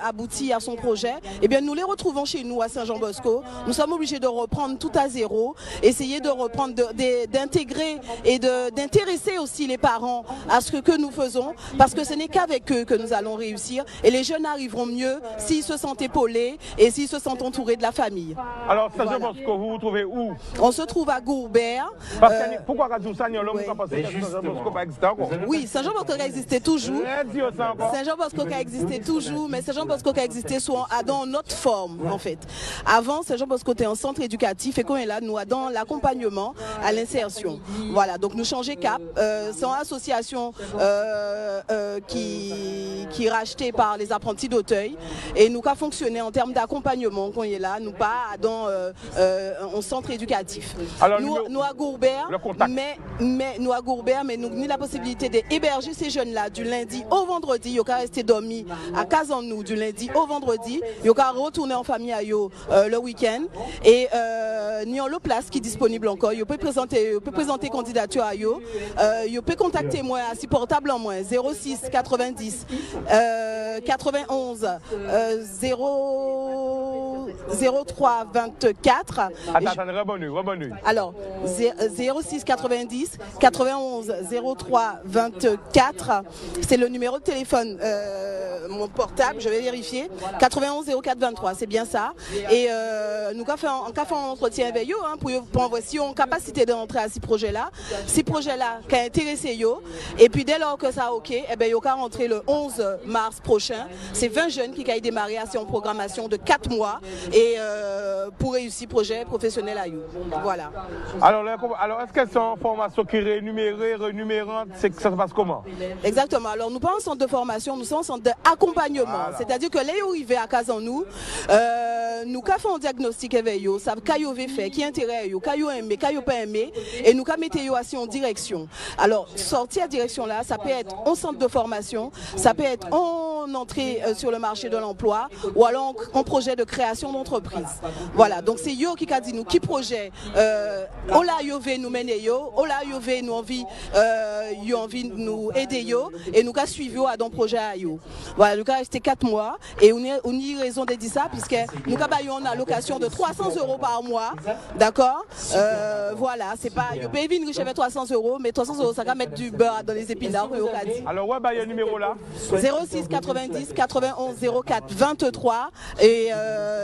abouti à son projet, eh bien nous les retrouvons chez nous à Saint-Jean-Bosco. Nous sommes obligés de reprendre tout à zéro, essayer de reprendre, d'intégrer et d'intéresser aussi les parents à ce que nous faisons, parce que ce n'est qu'avec eux que nous allons réussir et les jeunes arriveront mieux s'ils se sentent épaulés et s'ils se sentent entourés de la famille. Alors Saint-Jean-Bosco, vous vous trouvez où? On se trouve à Gourbert. Pourquoi l'homme n'a pas Saint-Jean-Bosco pas existé encore? Oui, Saint-Jean-Bosco a existé toujours. Saint-Jean-Bosco a existé toujours, mais Saint-Jean-Bosco a existé dans notre forme en fait. Avant, Saint-Jean-Bosco était un centre éducatif et quand on est là, nous dans l'accompagnement à l'insertion. Voilà, donc nous changer cap. C'est une association qui est rachetée par les apprentis d'Auteuil et nous avons fonctionné en termes d'accompagnement quand on est là, nous pas dans un centre éducatif éducatif. Alors, nous à Gourbert, mais nous à Gourbert, mais nous avons la possibilité d'héberger ces jeunes-là du lundi au vendredi. Ils ont resté dormi à Casanou du lundi au vendredi. Ils ont retourner en famille à eux le week-end. Et nous avons le place qui est disponible encore. Ils peuvent présenter candidature à eux. Ils peuvent contacter moi à si portable en moins 06 90 91 03 24. Attends, rebonne. Alors 06 90 91 03 24, c'est le numéro de téléphone, mon portable, je vais vérifier. 91 04 23, c'est bien ça. Et nous avons fait un entretien avec eux pour voir si on a une capacité d'entrer à ces projets-là. Ces projets-là qui ont intéressé eux. Et puis dès lors que ça a OK, eh bien, ils ont rentré le 11 mars prochain. C'est 20 jeunes qui ont démarré à cette programmation de 4 mois et pour réussir projet professionnel à eux. Voilà. Alors est-ce qu'elles sont en formation qui est rémunérée, renumérante, ça se passe comment? Exactement. Alors nous pas en centre de formation, nous sommes en centre d'accompagnement. Voilà. C'est-à-dire que les arrivés à Casanou, nous faisons un diagnostic avec eux, savent qu'est-ce qu'ils fait, qui intérêt eux, qu'est-ce qu'ils aiment, qu'est-ce qu'ils pas aimé, et nous mettons eux en direction. Alors sortir à direction là, ça peut être en centre de formation, ça peut être en entrée sur le marché de l'emploi, ou alors en projet de création d'entreprise. Voilà. Donc c'est eux qui a dit nous qui projet. Ola Yové nous mener yo, Ola Yové nous envie nous aider yo, et nous avons suivi à dans projet à yo. Voilà, nous avons resté 4 mois et on y raison de dire ça puisque nous avons une allocation de 300 € par mois, d'accord. Voilà, c'est pas yo paye une riche avec 300 €, mais 300 € ça va mettre du beurre dans les épinards. Alors ouais, il y a un numéro là. 06 90 91 04 23 et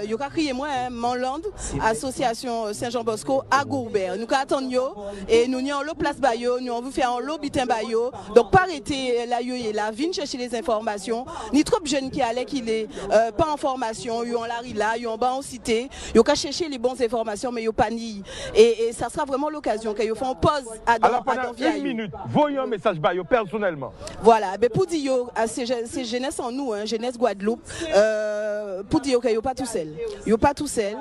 yo ka crier moi Manland association Saint-Jean-Bosco à Gourbert. Nous attendons et nous avons le place Bayo, nous avons fait un lot bitin Bayo. Donc pas arrêter là et là, venir chercher les informations. Ni trop jeunes qui allaient qui est pas en formation, ils ont la là, ils ont bas en cité, ils ont qu'à chercher les bonnes informations mais ils ont pas ni et ça sera vraiment l'occasion qu'ils font pause à dans alors pendant une minute, voyons un message Bayo personnellement. Voilà, ben pour dire à ces jeunesse en nous, jeunesse Guadeloupe, pour dire qu'ils sont pas tout seuls. Ils sont pas tout seuls.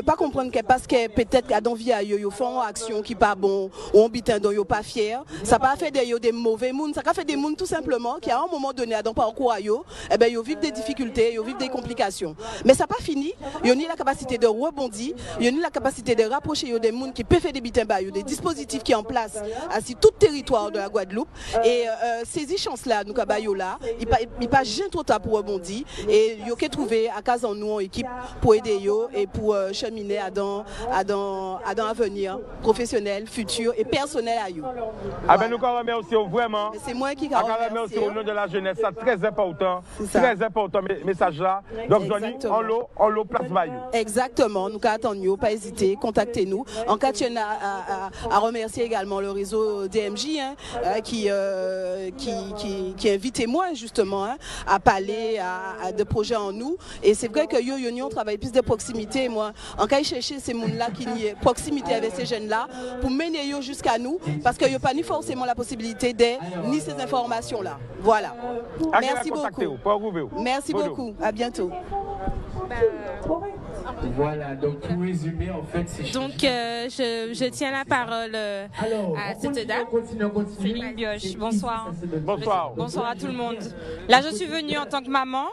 Pas comprendre que parce que peut-être qu'à dans vie ils font une action qui pas bon ou on bitin dont ils pas fiers. Ça pas fait des mauvais monde, ça fait des monde tout simplement qui à un moment donné dans parcours à yo, eh ben ils vivent des difficultés, ils vivent des complications. Mais ça pas fini, ils ont la capacité de rebondir, ils ont la capacité de rapprocher des monde qui peuvent faire des bitins bas, des dispositifs qui en place à tout territoire de la Guadeloupe et ces chances là nous cabayo là, il pas jamais trop tard pour rebondir et yo qui trouver à cas en nous en équipe pour aider yo et pour cheminer à dans avenir professionnel, futur et personnel à yo. Ah ben nous remercions vraiment. C'est moi qui remercie au nom de la jeunesse, c'est très important message là. Donc Johnny, en l'eau place Bayou. Exactement, nous attendons, pas hésiter, contactez-nous. En cas de à remercier également le réseau DMJ qui invite moi justement à parler à des projets en nous. Et c'est vrai que on travaille plus de proximité. Moi, en cas de chercher ces gens-là qui y est proximité avec ces jeunes-là pour mener eux jusqu'à nous, parce qu'il n'y a pas ni forcément la possibilité ni ces informations-là. Voilà. Merci beaucoup. Merci beaucoup. À bientôt. Voilà, donc pour résumer, en fait, c'est... Donc, je tiens la parole à cette dame. Céline Bioche, bonsoir. Bonsoir. Bonsoir à tout le monde. Là, je suis venue en tant que maman.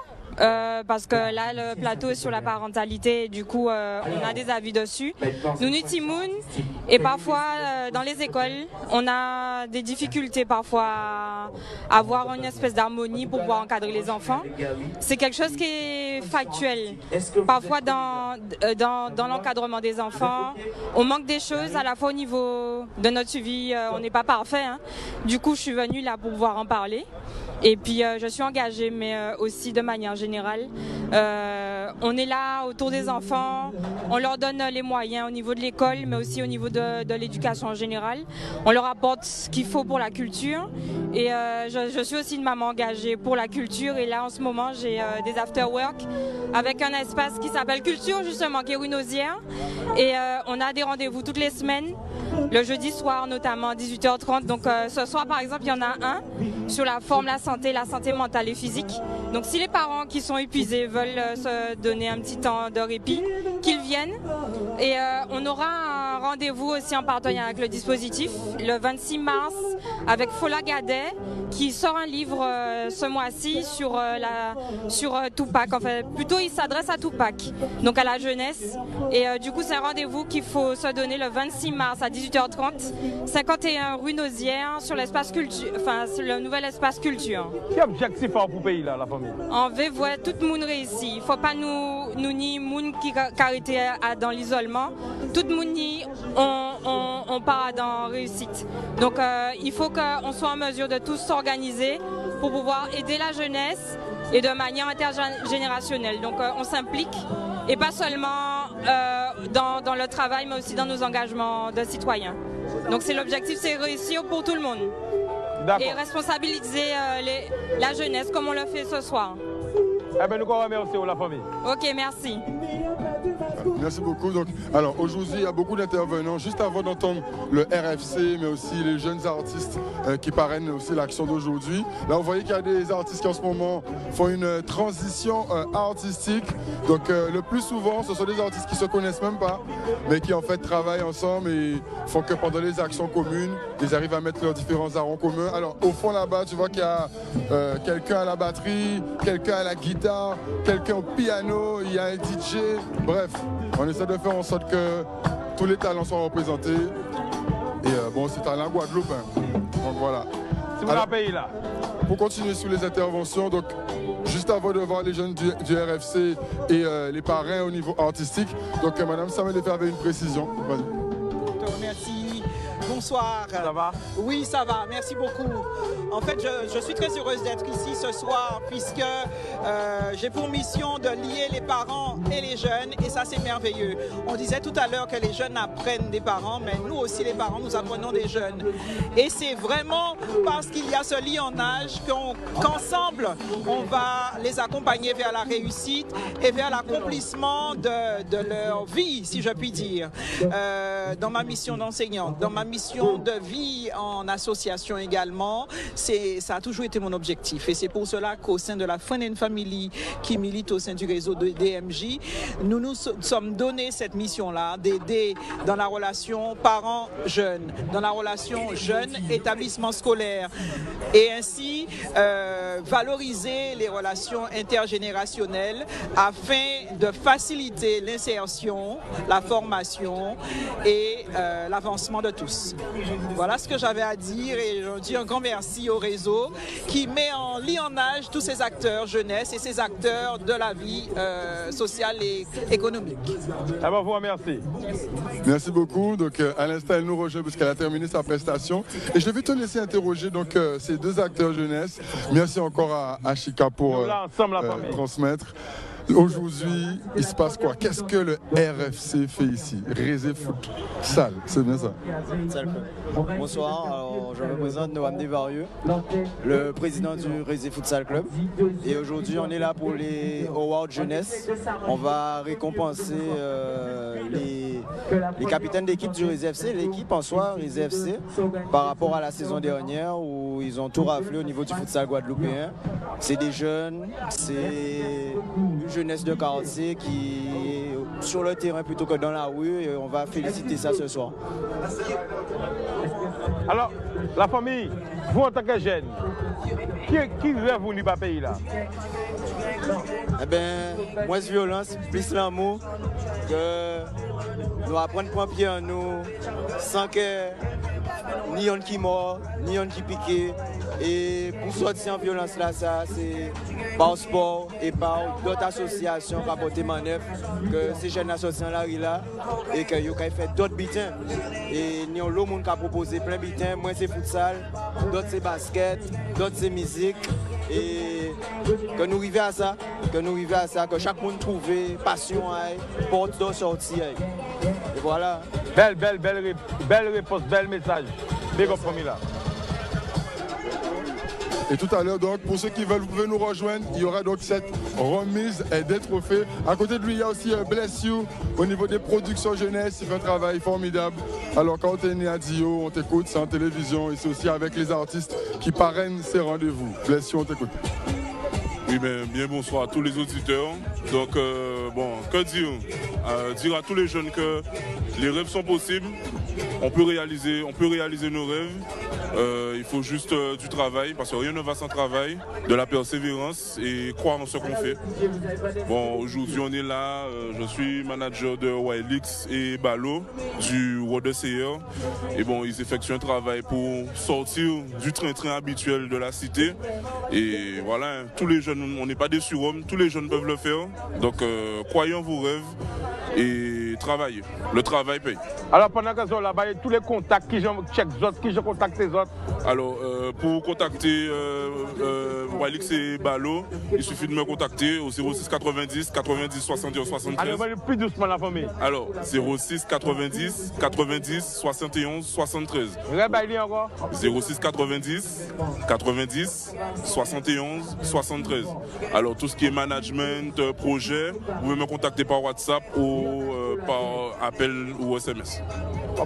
Parce que là le plateau est sur la parentalité, du coup on a des avis dessus. Nous Timoun et parfois dans les écoles on a des difficultés parfois à avoir une espèce d'harmonie pour pouvoir encadrer les enfants. C'est quelque chose qui est factuel. Parfois dans l'encadrement des enfants, on manque des choses à la fois au niveau de notre suivi, on n'est pas parfait. Du coup je suis venue là pour pouvoir en parler. Et puis je suis engagée, mais aussi de manière générale. On est là autour des enfants, on leur donne les moyens au niveau de l'école, mais aussi au niveau de l'éducation en général. On leur apporte ce qu'il faut pour la culture. Et je suis aussi une maman engagée pour la culture. Et là, en ce moment, j'ai des after-work avec un espace qui s'appelle Culture, justement, qui est rue Nausière. Et on a des rendez-vous toutes les semaines, le jeudi soir notamment, à 18h30. Donc ce soir, par exemple, il y en a un sur la forme, la santé mentale et physique. Donc si les parents qui sont épuisés veulent se donner un petit temps de répit, qu'ils viennent. Et on aura un rendez-vous aussi en partenariat avec le dispositif le 26 mars avec Fola Gadet qui sort un livre ce mois-ci sur Tupac. Enfin, plutôt il s'adresse à Tupac, donc à la jeunesse. Et du coup c'est un rendez-vous qu'il faut se donner le 26 mars à 18h30, 51 rue Nausière sur l'espace culture, enfin sur le nouvel espace culture. Quel objectif pour le pays là, la famille? On veut voir tout le monde réussir. Il ne faut pas nous ni monde qui arrêté dans l'isolement. Tout le monde ni on part dans réussite. Donc il faut qu'on soit en mesure de tous s'organiser pour pouvoir aider la jeunesse et de manière intergénérationnelle. Donc on s'implique et pas seulement dans le travail mais aussi dans nos engagements de citoyens. Donc c'est l'objectif, c'est réussir pour tout le monde. Et responsabiliser la jeunesse comme on le fait ce soir. Eh bien, nous remercions la famille. Ok, merci. Merci beaucoup. Donc, alors aujourd'hui, il y a beaucoup d'intervenants. Juste avant d'entendre le RFC, mais aussi les jeunes artistes qui parrainent aussi l'action d'aujourd'hui. Là, vous voyez qu'il y a des artistes qui en ce moment font une transition artistique. Donc, le plus souvent, ce sont des artistes qui ne se connaissent même pas, mais qui en fait travaillent ensemble et font que pendant les actions communes, ils arrivent à mettre leurs différents arts en commun. Alors, au fond là-bas, tu vois qu'il y a quelqu'un à la batterie, quelqu'un à la guitare, quelqu'un au piano, il y a un DJ. Bref, on essaie de faire en sorte que tous les talents soient représentés. Et bon, c'est à la Guadeloupe. Hein. Donc voilà. C'est pour le pays là. Pour continuer sur les interventions, donc juste avant de voir les jeunes du RFC et les parrains au niveau artistique, donc Madame Samuel avait une précision. Vas-y. Merci. Bonsoir. Ça va? Oui, ça va. Merci beaucoup. En fait, je suis très heureuse d'être ici ce soir puisque j'ai pour mission de lier les parents et les jeunes et ça, c'est merveilleux. On disait tout à l'heure que les jeunes apprennent des parents, mais nous aussi, les parents, nous apprenons des jeunes. Et c'est vraiment parce qu'il y a ce lionnage qu'ensemble, on va les accompagner vers la réussite et vers l'accomplissement de leur vie, si je puis dire, dans ma mission d'enseignante, dans ma mission de vie en association également, ça a toujours été mon objectif et c'est pour cela qu'au sein de la Friend and Family qui milite au sein du réseau de DMJ, nous nous sommes donné cette mission-là d'aider dans la relation parents-jeunes, dans la relation jeunes-établissement scolaire et ainsi valoriser les relations intergénérationnelles afin de faciliter l'insertion, la formation et l'avancement de tous. Voilà ce que j'avais à dire et je dis un grand merci au réseau qui met en lionnage tous ces acteurs jeunesse et ces acteurs de la vie sociale et économique. Ah ben, vous remercie. Merci beaucoup. Donc à l'instant, elle nous rejoint puisqu'elle a terminé sa prestation. Et je vais te laisser interroger donc ces deux acteurs jeunesse. Merci encore à Chika pour transmettre. Aujourd'hui, il se passe quoi? Qu'est-ce que le RFC fait ici? Réseau Foot Salle, c'est bien ça? Bonsoir, alors, je me présente Noam Desvarieux, le président du Réseau Futsal Club. Et aujourd'hui, on est là pour les Awards Jeunesse. On va récompenser les capitaines d'équipe du Réseau FC, l'équipe en soi, Réseau FC, par rapport à la saison dernière où ils ont tout raflé au niveau du futsal guadeloupéen. C'est des jeunes, c'est une jeunesse de quartier qui est sur le terrain plutôt que dans la rue et on va féliciter ça ce soir. Alors, la famille, vous en tant que jeune, qui veut vous n'y pas payer là? Eh bien, moins de violence, plus l'amour, que nous apprendre à prendre pied en nous, sans que ni on qui mord, ni on qui pique. Et pour sortir en violence là, ça c'est par sport et par d'autres associations qui ont porté manœuvre, que ces jeunes associations là et qu'ils ont fait d'autres bitins. Et nous avons monde qui a proposé plein de bitins, moi c'est futsal, d'autres c'est basket, d'autres c'est musique. Et que nous arrivions à ça, que chaque monde trouve passion, porte de sortie. Et voilà. Belle réponse, bel message. Big up là. Et tout à l'heure, donc, pour ceux qui veulent, vous pouvez nous rejoindre. Il y aura donc cette remise des trophées. À côté de lui, il y a aussi Bless You au niveau des productions jeunesse. Il fait un travail formidable. Alors, quand on est né à Dio, on t'écoute, c'est en télévision et c'est aussi avec les artistes qui parrainent ces rendez-vous. Bless You, on t'écoute. Oui, bien bonsoir à tous les auditeurs. Donc, que dire dire à tous les jeunes que les rêves sont possibles. On peut réaliser nos rêves. Il faut juste du travail, parce que rien ne va sans travail, de la persévérance et croire en ce qu'on fait. Bon, aujourd'hui on est là, je suis manager de Wilix et Balo du World CR. Et bon, ils effectuent un travail pour sortir du train-train habituel de la cité. Et voilà, tous les jeunes, on n'est pas des surhommes, tous les jeunes peuvent le faire. Donc croyez en vos rêves et travaillez. Le travail paye. Alors pendant que là, tous les contacts qui je contacte les autres. Alors pour contacter Wilix et Balo, il suffit de me contacter au 06 90 90 71 73. Allez, plus doucement la famille. Alors 06 90 90 71 73. 06 90 90 71 73. Alors tout ce qui est management, projet, vous pouvez me contacter par WhatsApp ou par appel ou SMS.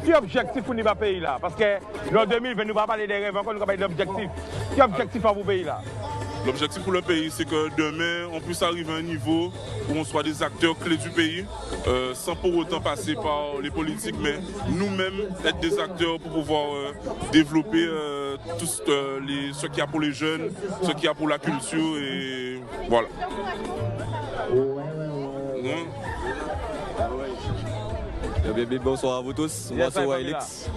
Quel objectif pour nous pays là? Parce que l'an 2020, nous ne pas parler des rêves, encore nous parler d'objectifs. Quel objectif pour vous pays là? L'objectif pour le pays, c'est que demain, on puisse arriver à un niveau où on soit des acteurs clés du pays, sans pour autant passer par les politiques, mais nous-mêmes être des acteurs pour pouvoir développer tout ce qu'il y a pour les jeunes, ce qu'il y a pour la culture, et voilà. Bonsoir à vous tous, moi c'est Wilix.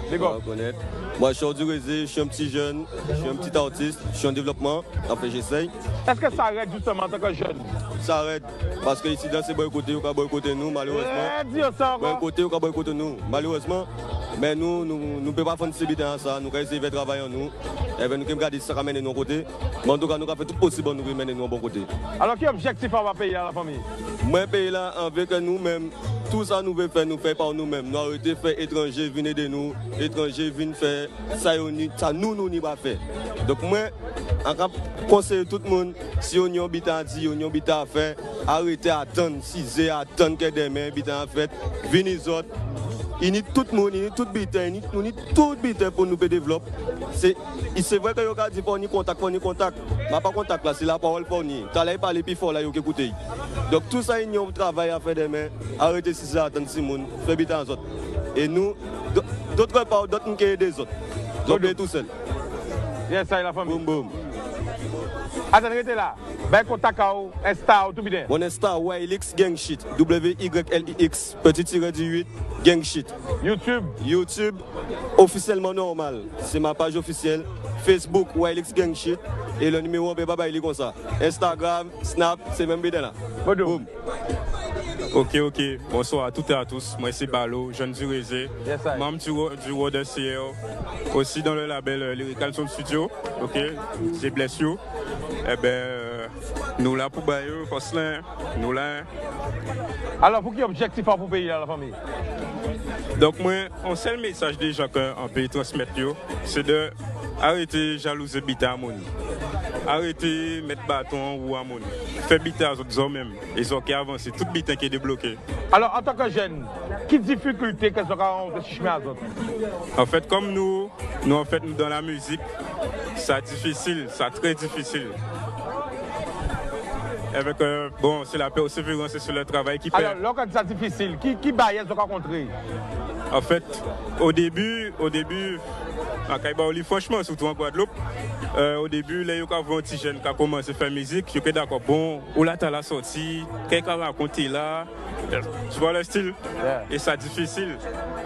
Moi je suis Ordurezé, je suis un petit jeune, je suis un petit artiste, je suis en développement, enfin j'essaye. Est-ce que ça arrête justement en tant que jeune? Ça arrête, parce que ici dans ces boycottés, on va boycotter nous malheureusement. Boycotter, on va boycotter nous malheureusement. Mais nous ne pouvons pas faire ces bêtises à ça, nous allons essayer de travailler en nous. Et bien, nous allons garder ça ramène de nos côtés. Mais en tout cas, nous allons faire tout possible pour nous mener nous au bon côté. Alors, quel objectif on va payer à la famille? Moi, payer là, avec nous-mêmes, tout ça nous veut faire, nous faire par nous-mêmes. Nous arrêter de faire étrangers, venez de nous, étrangers viennent faire ça, nous n'y pas faire. Donc, moi, en conseille tout le monde, si on y a un bitan à dire, on y a un bitan à faire, arrêtez à attendre, si attendre que demain, bitan à faire, venez les autres. Il y a tout le monde, il y a tout le bitin pour nous développer. C'est vrai que vous avez dit pour nous contact, mais pas contact là, c'est la parole pour nous. Tu as parlé plus fort là, vous écoutez. Donc tout ça, il y a un travail à faire demain. Arrêtez si ça, attendre si monde, fait bitin aux autres. Et nous, d'autre part, d'autres nous qui des autres. Donc tout seul. Yes, ça, la famille. Boum, boum. Attendez, là. Ben contact à vous, Insta ou tout bien. Mon Insta, Wilix Gang Shit. WYLIX, petit tiré du 8, Gang Shit. YouTube, officiellement normal. C'est ma page officielle. Facebook, Wilix Gang Shit. Et le numéro, on peut pas il comme ça. Instagram, Snap, c'est même bien là. Boum. Ok. Bonsoir à toutes et à tous. Moi, c'est Balo, jeune du Rézé, membre du World CR, aussi dans le label Lyrical Soul Studio. Ok, c'est Bless You. Eh ben, nous là pour Bayeux, Fosselin, nous là. Alors, pour quel objectif pour payer la famille? Donc, moi, un seul message déjà qu'on peut transmettre, c'est de arrêter jalouser bita à mon. Arrêtez de mettre bâton ou à mon. Faites biter aux autres hommes même. Ils ont qu'à avancer. Tout bitin qui est débloqué. Alors, en tant que jeune, quelle difficulté qu'est-ce qu'on a chemin à autres? En fait, comme nous en fait, nous dans la musique, c'est difficile, c'est très difficile. Avec, bon, c'est la persévérance et c'est le travail qui paie. Alors, quand c'est difficile, qui barrière sont rencontrés? En fait, au début, à Kaïbaoli, franchement, surtout en Guadeloupe, au début, les gens qui ont un petit jeune qui a commencé à faire musique, ils étaient d'accord, bon, où là, tu as la sortie, quelqu'un a raconté là, tu vois le style, et c'est difficile.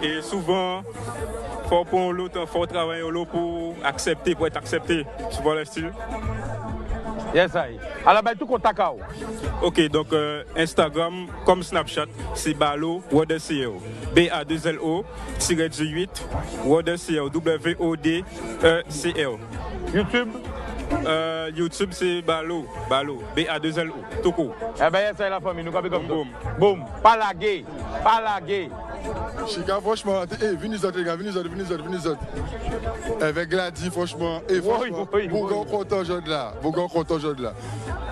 Et souvent, il faut prendre l'autre, il faut travailler pour accepter, pour être accepté, tu vois le style. Yes, I. Alors, ben, tout contact. Ok, donc Instagram, comme Snapchat, c'est Balo, WordCL. BA2LO-8, WordCL, WODECL. YouTube, c'est Balo, BA2LO, tout court. Eh bien, c'est la famille, nous avons comme boum. Pas laguer. Chica, franchement, venez nous autres, les gars, venez nous autres. Avec Gladys, franchement, franchement, vous gars content aujourd'hui là.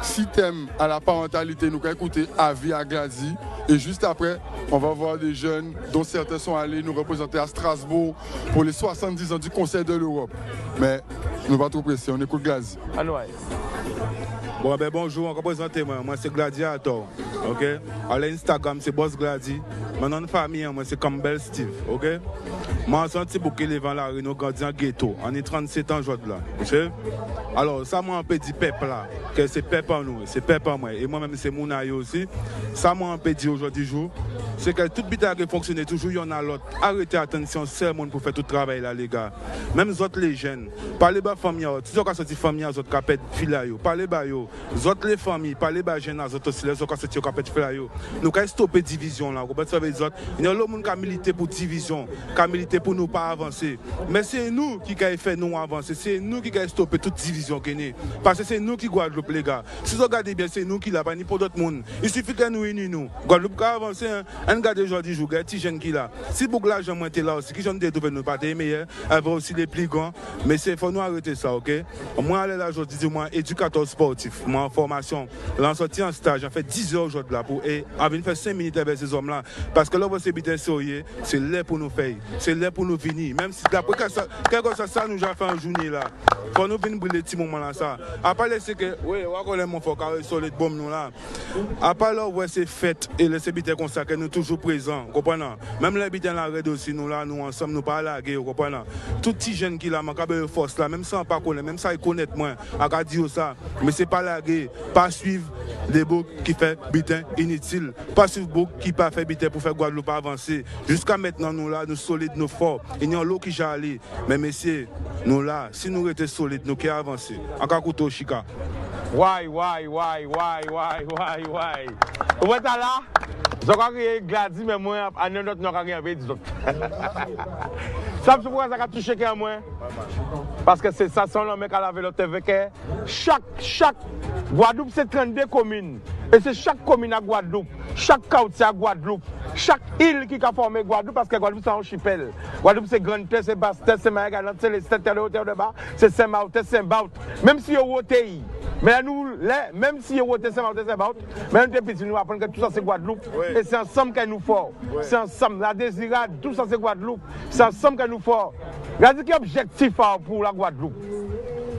Si t'aimes à la parentalité, nous allons écouter Avis à Gladys. Et juste après, on va voir des jeunes dont certains sont allés nous représenter à Strasbourg pour les 70 ans du Conseil de l'Europe. Mais nous ne va pas trop presser, on écoute Gladys. Bon, ben bonjour, on représente moi c'est Gladiator, ok? À l'Instagram, c'est Boss Gladi. Mon nom de famille, moi c'est Campbell Steve, ok? Moi, je suis beaucoup les vents là, nous grandissons en ghetto. On est 37 ans aujourd'hui là, ok? Alors, ça m'a un peu dit peuple là, que c'est peuple en nous, c'est peuple en moi. Et moi-même, c'est mon aïe aussi. Ça m'a un peu dit aujourd'hui jour, c'est que toute bitaille qui fonctionne toujours, il y en a l'autre. Arrêtez attention, c'est le monde pour faire tout le travail là, les gars. Même les autres, les jeunes, parlez bas famille, si vous avez sorti famille, vous avez fait filayo, parlez bas yo. Les autres, les familles, parlez bas jeunes, vous avez aussi les autres, vous avez fait filayo. Nous avons stoppé la division là, vous savez les autres. Il y a l'autre monde qui a milité pour division, qui a milité pour nous pas avancer. Mais c'est nous qui avons fait nous avancer, c'est nous qui avons stoppé toute division qui est. Parce que c'est nous qui Guadeloupe, les gars. Si vous regardez bien, c'est nous qui l'avons, ni pour d'autres monde. Il suffit que nous unissions. Guadeloupe qui a avancé, un gars aujourd'hui, joue, un petit jeune qui là. Si beaucoup l'argent était là aussi, qui j'en ai trouvé nous pas des meilleurs, elle va aussi les plus grands. Mais c'est faut nous arrêter ça, ok? Moi, là, aujourd'hui, moi, éducateur sportif, moi, en formation, là, en sorti en stage, j'ai fait 10 heures aujourd'hui là, pour, et avant de faire 5 minutes avec ces hommes-là. Parce que là, vous savez bien, c'est là pour nous faire, c'est là pour nous venir. Même si d'après quelque chose, ça nous a fait en journée là. Pour nous venir brûler petit moment là, ça. Après, c'est que, oui, on connaît mon fort, carré solide, bombe nous là. Après, là, ouais, c'est fait, et les habitants comme ça, que nous toujours présents, comprenez? Même les habitants là, aussi, nous là, nous ensemble, nous pas laguer, comprenez? Tout petit jeune qui là, ma force là, même sans pas connaître, même ça, il connaît moins, à dire ça. Mais c'est pas laguer, pas suivre des boucs qui fait bitin inutile, pas suivre boucs qui pas fait bitin pour faire Guadeloupe avancer. Jusqu'à maintenant, nous là, nous solides, nous forts. Il y a l'eau qui j'allais. Mais messieurs, nous là, si nous étions solides, nous qui avancer. Encore couteau Chica. Why. Vous êtes là? Je vais Gladys, mais moi, à notre nom, je vais dire. Ça, c'est pourquoi ça a touché qu'à moi. Parce que c'est ça, c'est l'homme qui a lavé l'autre avec. Chaque Guadeloupe, c'est 32 communes. Et c'est chaque commune à Guadeloupe, chaque quartier à Guadeloupe, chaque île qui a formé Guadeloupe, parce que Guadeloupe, c'est un archipel. Guadeloupe, c'est Grande Terre, c'est Basse Terre, c'est Marie-Galante, c'est les 7 terres de hauteur de bas, c'est Saint-Martin, Saint-Baut. Même si on vote, mais nous, même si on vote Saint-Martin, Saint-Baut, mais nous, depuis, nous apprenons que tout ça, c'est Guadeloupe. Et c'est ensemble que nous fort. C'est ensemble. La désirade, tout ça, c'est Guadeloupe. C'est ensemble que nous fort. Regardez quel objectif pour la Guadeloupe.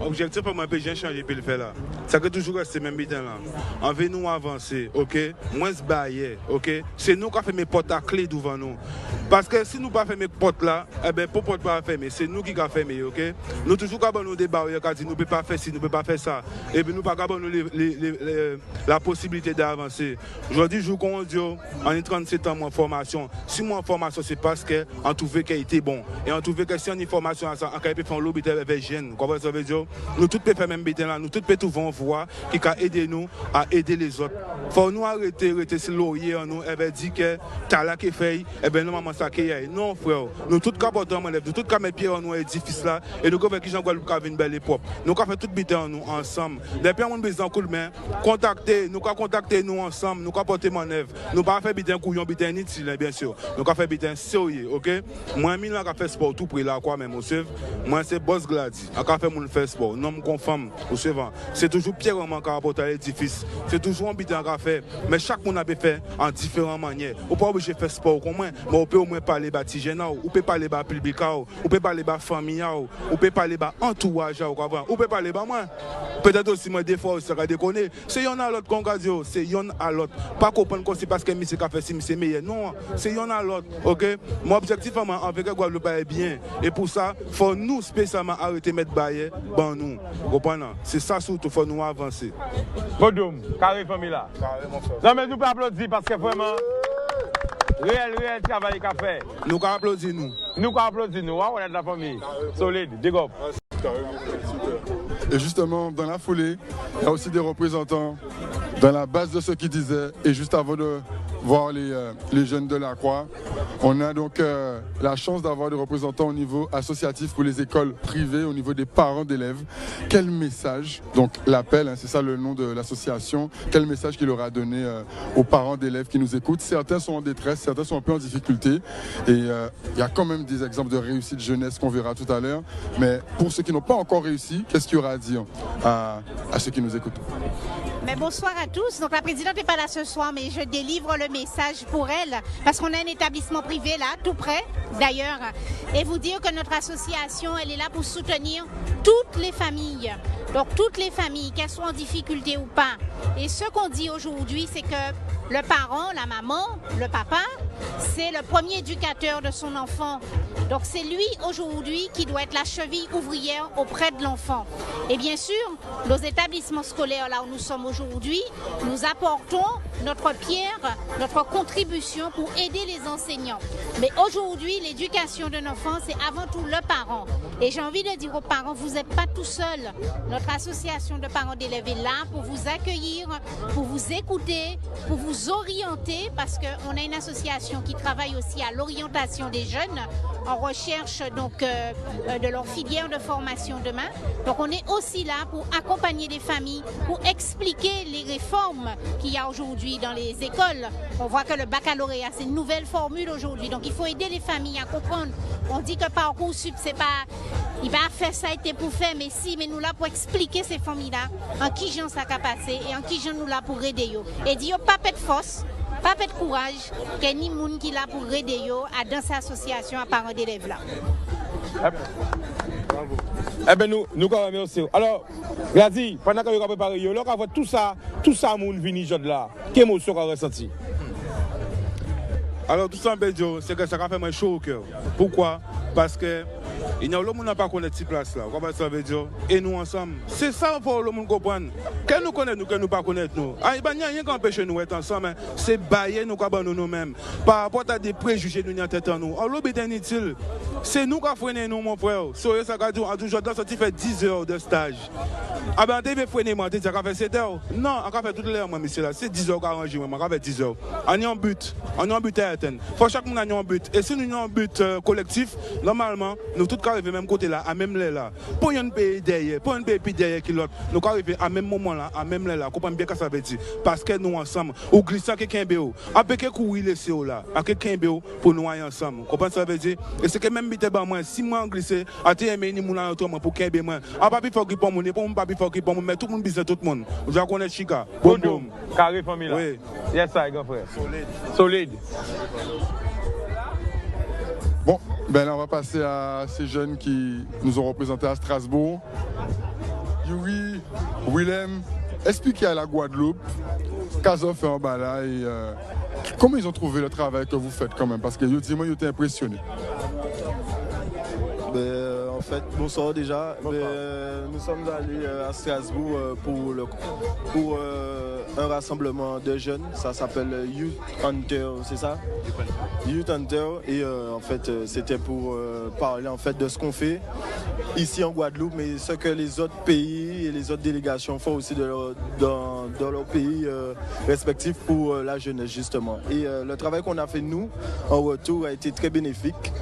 Objectif pour moi, j'ai changé pour le faire là. Ça peut toujours rester même bitin là. On veut nous avancer, ok? Moins se bailler, ok? C'est nous qui avons fait mes portes à clé devant nous. Parce que si nous pas fait mes portes là, eh bien, pour porte pas fermer, c'est nous qui avons fermé, ok? Nous toujours avons nous des barrières qui disent nous ne pouvons pas faire ci, nous ne pouvons pas faire ça. Et puis nous pas avons la possibilité d'avancer. Aujourd'hui, je vous dis, on est 37 ans en formation. Si moi en formation, c'est parce qu'on trouvait qu'elle était bon. Et on trouvait que si on a une formation, on peut faire un lobby avec les jeunes. Vous comprenez ce que ça veut dire? Nous tous pouvons faire même bitin là, nous tous pouvons trouver une voie qui peut aider nous à aider les autres. Il faut nous arrêter ce laurier en nous, et bien dire que t'as là qui fait, et bien nous maman ça qui est. Non frère, nous tous capotons mon lèvre, nous tous mettre pied en nous édifice là, et nous avec qui Jean Guadeloupe qui une belle propre. Nous avons fait tout bitin en nous ensemble. Depuis on besoin coup de main, contacter nous ensemble, nous avons porter manœuvre. Nous pas faire bitin couillon, bitin inutile bien sûr. Nous avons fait bitin sérieux, OK? Moi mine là qui fait sport tout près là quoi même, moi c'est Boss Gladi, a fait mon faire sport. Non conforme au suivant. C'est toujours Pierre Roman qui a apporté l'édifice. C'est toujours un bitin à faire. Mais chaque monde a fait en différentes manières. On pas obligé de faire sport comme moi, mais on peut au moins parler de tigène, on peut parler de public, on peut parler de famille, on peut parler de entourage, on peut parler de moi. Peut-être aussi moi des fois ça va déconner. C'est yon à l'autre congadio, c'est yon à l'autre. Pas comprendre que c'est parce que monsieur a fait si c'est meilleur. Non, c'est yon à l'autre. OK? Mon objectif avec Guadeloupe est bien. Et pour ça, faut nous spécialement arrêter de mettre bailler dans nous. Comprenez? C'est ça surtout, faut nous avancer. Godoum, carré famille là. Non mais nous pas applaudir parce que vraiment réel travail qu'a fait. Nous applaudissons nous. Nous applaudissons nous, on est de la famille. Solide, dig up. Et justement, dans la foulée, il y a aussi des représentants dans la base de ce qu'il disait, et juste avant de voir les jeunes de la Croix, on a donc la chance d'avoir des représentants au niveau associatif pour les écoles privées, au niveau des parents d'élèves. Quel message, donc l'appel, hein, c'est ça le nom de l'association, quel message qu'il aura donné aux parents d'élèves qui nous écoutent? Certains sont en détresse, certains sont un peu en difficulté, et il y a quand même des exemples de réussite jeunesse qu'on verra tout à l'heure. Mais pour ceux qui n'ont pas encore réussi, qu'est-ce qu'il y aura à dire à ceux qui nous écoutent? Mais bonsoir à tous. Donc la présidente n'est pas là ce soir, mais je délivre le message pour elle, parce qu'on a un établissement privé là, tout près d'ailleurs, et vous dire que notre association, elle est là pour soutenir toutes les familles. Donc toutes les familles, qu'elles soient en difficulté ou pas. Et ce qu'on dit aujourd'hui, c'est que le parent, la maman, le papa, c'est le premier éducateur de son enfant. Donc c'est lui aujourd'hui qui doit être la cheville ouvrière auprès de l'enfant. Et bien sûr, nos établissements scolaires, là où nous sommes aujourd'hui, nous apportons notre pierre, notre contribution pour aider les enseignants. Mais aujourd'hui, l'éducation d'un enfant, c'est avant tout le parent. Et j'ai envie de dire aux parents, vous n'êtes pas tout seuls. Notre association de parents d'élèves est là pour vous accueillir, pour vous écouter, pour vous orienter, parce qu'on a une association qui travaille aussi à l'orientation des jeunes en recherche donc, de leur filière de formation demain. Donc on est aussi là pour accompagner les familles, pour expliquer les réformes qu'il y a aujourd'hui dans les écoles. On voit que le baccalauréat, c'est une nouvelle formule aujourd'hui. Donc il faut aider les familles à comprendre. On dit que Parcoursup, c'est pas... Il va faire ça et pour faire, mais si, mais nous là pour expliquer ces familles-là, en qui j'en ça qu'a passé et en qui j'en nous là pour aider yo. Et dit yo pas de force, pas de courage, qu'il y a ni monde qui là pour aider yo à dans cette association à parents d'élèves là. Eh bien, nous quand même aussi. Alors, Glady, pendant que vous avez préparé, là, quand vous tout ça, moun vini jod là, quelle émotion vous avez ressenti? Alors tout ça, c'est que ça a fait moi chaud au cœur. Pourquoi? Parce que il y a le monde n'a pas connaître cette place là. Comment ça veut dire? Et nous ensemble, c'est ça pour le monde comprendre. Que nous connaissons nous, que nous pas connaître nous. Ah, il n'y a rien qui empêche nous d'être ensemble. C'est bailler nous comme nous-mêmes. Par rapport à des préjugés nous en tête en nous. Alors l'obéit inutile. C'est nous qui freinons nous mon frère. Soyez ça quand on toujours dans sorti fait 10 heures de stage. Ah ben on devait freiner moi, tu as fait 7 heures. Non, on a fait toute l'heure moi monsieur là. C'est 10 heures qu'arranger moi, on a fait 10 heures. On est en but. On est en but à atteindre. Faut chaque monde a un but. Et si nous avons un but collectif, normalement, nous tous arriver même côté là, à même là. Pour un pays derrière, pour un pays derrière qui l'autre, nous arriver à même moment là, à même là. Comprenez bien ce que ça veut dire. Parce que nous ensemble, ou glisser quelqu'un béo, avec quelqu'un courir laisser là, avec quelqu'un béo pour nous aller ensemble. Comprenez ce que ça veut dire? Et c'est que même bité ba moi, si moi glisser, à te aimer ni moulin autrement pour qu'un bé moi. A pas faut qu'il pour mon, pour mon papi faut qu'il pour mon, mais tout le monde bise tout le monde. Vous allez connaître Chica. Bon boum. Carré famille là. Oui. Yes sir, grand frère. Solide. Bon, ben là on va passer à ces jeunes qui nous ont représentés à Strasbourg. Yuri, Willem, expliquez à la Guadeloupe, Caso fait en bas là et comment ils ont trouvé le travail que vous faites quand même, parce que dis-moi, ils étaient impressionnés. En fait, bonsoir déjà. Nous sommes allés à Strasbourg pour un rassemblement de jeunes. Ça s'appelle Youth Hunter, c'est ça? Youth Hunter. Et en fait, c'était pour parler en fait de ce qu'on fait ici en Guadeloupe, mais ce que les autres pays et les autres délégations font aussi dans leurs pays respectifs pour la jeunesse justement. Et le travail qu'on a fait nous en retour a été très bénéfique.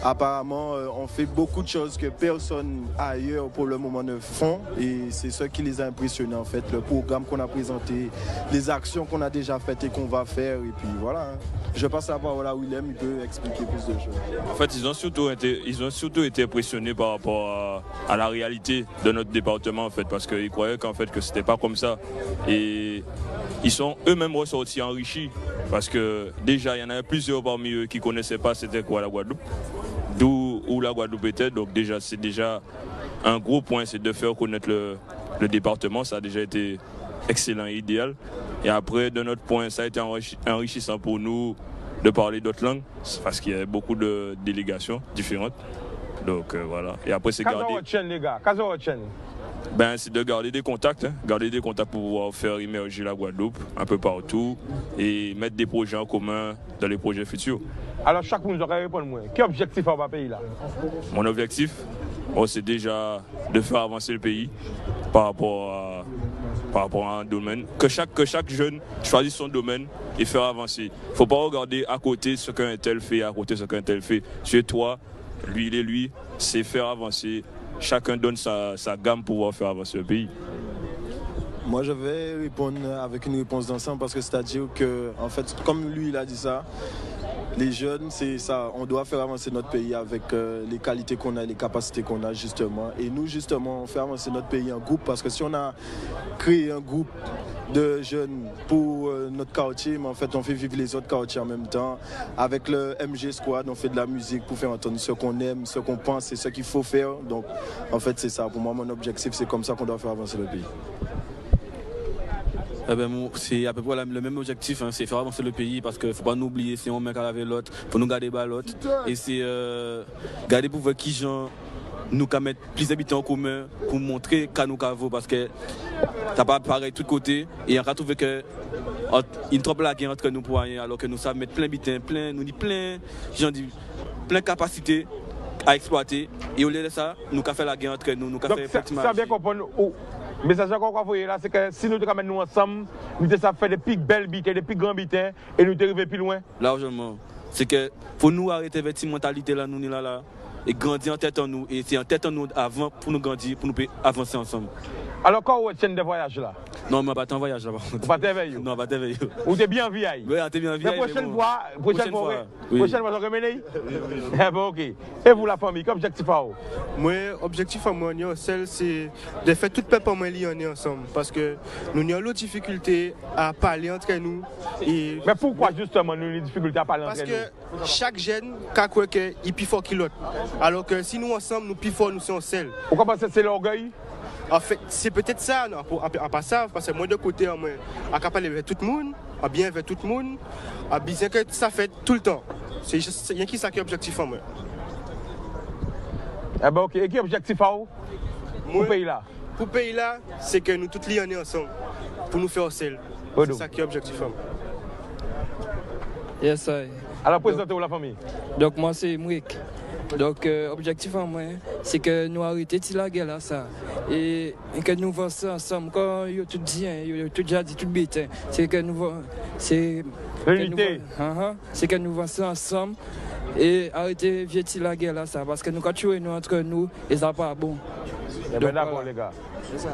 Apparemment, on fait beaucoup de choses que personne ailleurs pour le moment ne font et c'est ce qui les a impressionnés en fait, le programme qu'on a présenté, les actions qu'on a déjà faites et qu'on va faire et puis voilà. Je passe la parole à Willem, il peut expliquer plus de choses. En fait, ils ont surtout été impressionnés par rapport à la réalité de notre département en fait, parce qu'ils croyaient qu'en fait que c'était pas comme ça et ils sont eux-mêmes ressortis enrichis parce que déjà il y en avait plusieurs parmi eux qui connaissaient pas c'était quoi la Guadeloupe. D'où la Guadeloupe était, donc déjà c'est déjà un gros point, c'est de faire connaître le département, ça a déjà été excellent et idéal. Et après, de notre point, ça a été enrichissant pour nous de parler d'autres langues, parce qu'il y a beaucoup de délégations différentes. Donc voilà. Et après c'est garder. Les gars, c'est de garder des contacts, pour pouvoir faire émerger la Guadeloupe un peu partout et mettre des projets en commun dans les projets futurs. Alors chaque monde doit répondre moi. Quel objectif à votre pays là? Mon objectif, c'est déjà de faire avancer le pays par rapport par rapport à un domaine, que chaque jeune choisisse son domaine et faire avancer. Il ne faut pas regarder à côté ce qu'un tel fait, à côté ce qu'un tel fait. Tu es toi, lui il est lui, c'est faire avancer. Chacun donne sa gamme pour pouvoir faire avancer le pays. Moi, je vais répondre avec une réponse d'ensemble parce que c'est-à-dire que, en fait, comme lui, il a dit ça, les jeunes, c'est ça, on doit faire avancer notre pays avec les qualités qu'on a, les capacités qu'on a, justement. Et nous, justement, on fait avancer notre pays en groupe parce que si on a créé un groupe de jeunes pour notre quartier, mais en fait, on fait vivre les autres quartiers en même temps. Avec le MG Squad, on fait de la musique pour faire entendre ce qu'on aime, ce qu'on pense et ce qu'il faut faire. Donc, en fait, c'est ça. Pour moi, mon objectif, c'est comme ça qu'on doit faire avancer le pays. Eh ben, c'est à peu près le même objectif, hein, c'est faire avancer le pays parce qu'il ne faut pas nous oublier, c'est un mec avec l'autre, il faut nous garder l'autre. Et c'est garder pour voir qui gens nous mettre plus d'habitants en commun pour montrer qu'à nous vaut parce que ça pas pareil de tous côtés et on a trouvé que une trop la guerre entre nous pour rien alors que nous savons mettre plein d'habitants, plein capacités à exploiter et au lieu de ça, nous avons fait la guerre entre nous, avons fait effectivement. Ça bien comprendre. Le message qu'on va envoyer là, c'est que si nous ramènent nous ensemble, nous devons faire des pics belles bites, des pics grands bites et nous arriver plus loin. Largement. C'est que faut nous arrêter avec cette mentalité là, nous là, et grandir en tête en nous. Et c'est en tête en nous avant pour nous grandir, pour nous avancer ensemble. Alors quand vous êtes de voyage là? Non, mais pas en voyage là. Pas t'éveiller? Non, pas t'éveiller. Ou t'es bien vieille? Oui, t'es bien vieille. La prochaine fois, prochaine fois, on remet. Bon, ok. Et vous la famille, quel objectif à vous? Moi, objectif à moi, c'est de faire tout le peuple ensemble. Parce que nous avons l'autre difficulté à parler entre nous. Et... Mais pourquoi justement nous avons des difficultés à parler entre nous? Parce que chaque jeune, il est plus fort que l'autre. Alors que si nous ensemble, nous plus forts, nous sommes seuls. Pourquoi parce que c'est l'orgueil? En fait, c'est peut-être ça, non, à part ça, parce que moi de côté, à parler avec tout le monde, à bien avec tout le monde, à bien que ça fait tout le temps. C'est rien qui ça qui est objectif en moi. Eh ben ok, et qui est objectif à vous? Pour le pays là? Pour le pays là, c'est que nous tous liés ensemble, pour nous faire seul. C'est ça qui est objectif en moi. Yes, I. Alors présentez-vous la famille. Donc moi c'est Mouik. Donc objectif en moi, c'est que nous arrêtions de la guerre là ça. Et que nous faisons ensemble, quand il y a tout dit, il y a tout déjà dit tout bête, c'est que nous c'est l'unité. C'est que nous faisons ensemble et arrêter de la guerre là ça, parce que nous quand tuer nous entre nous et ça pas bon. D'accord les gars.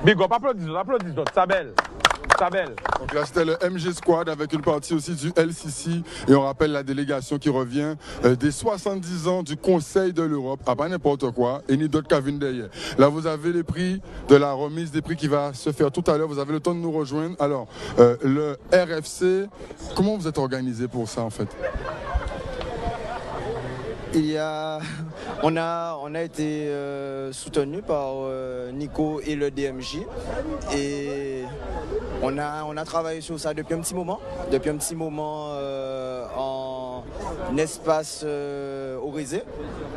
Big up, applaudissons, ça belle. Donc là c'était le MG Squad avec une partie aussi du LCC et on rappelle la délégation qui revient des 70 ans du Conseil de l'Europe, à pas n'importe quoi, et ni d'autres qu'à derrière. Là vous avez les prix de la remise des prix qui va se faire tout à l'heure, vous avez le temps de nous rejoindre. Alors le RFC, comment vous êtes organisé pour ça en fait? On a été soutenu par Nico et le DMJ et on a travaillé sur ça depuis un petit moment en espace autorisé,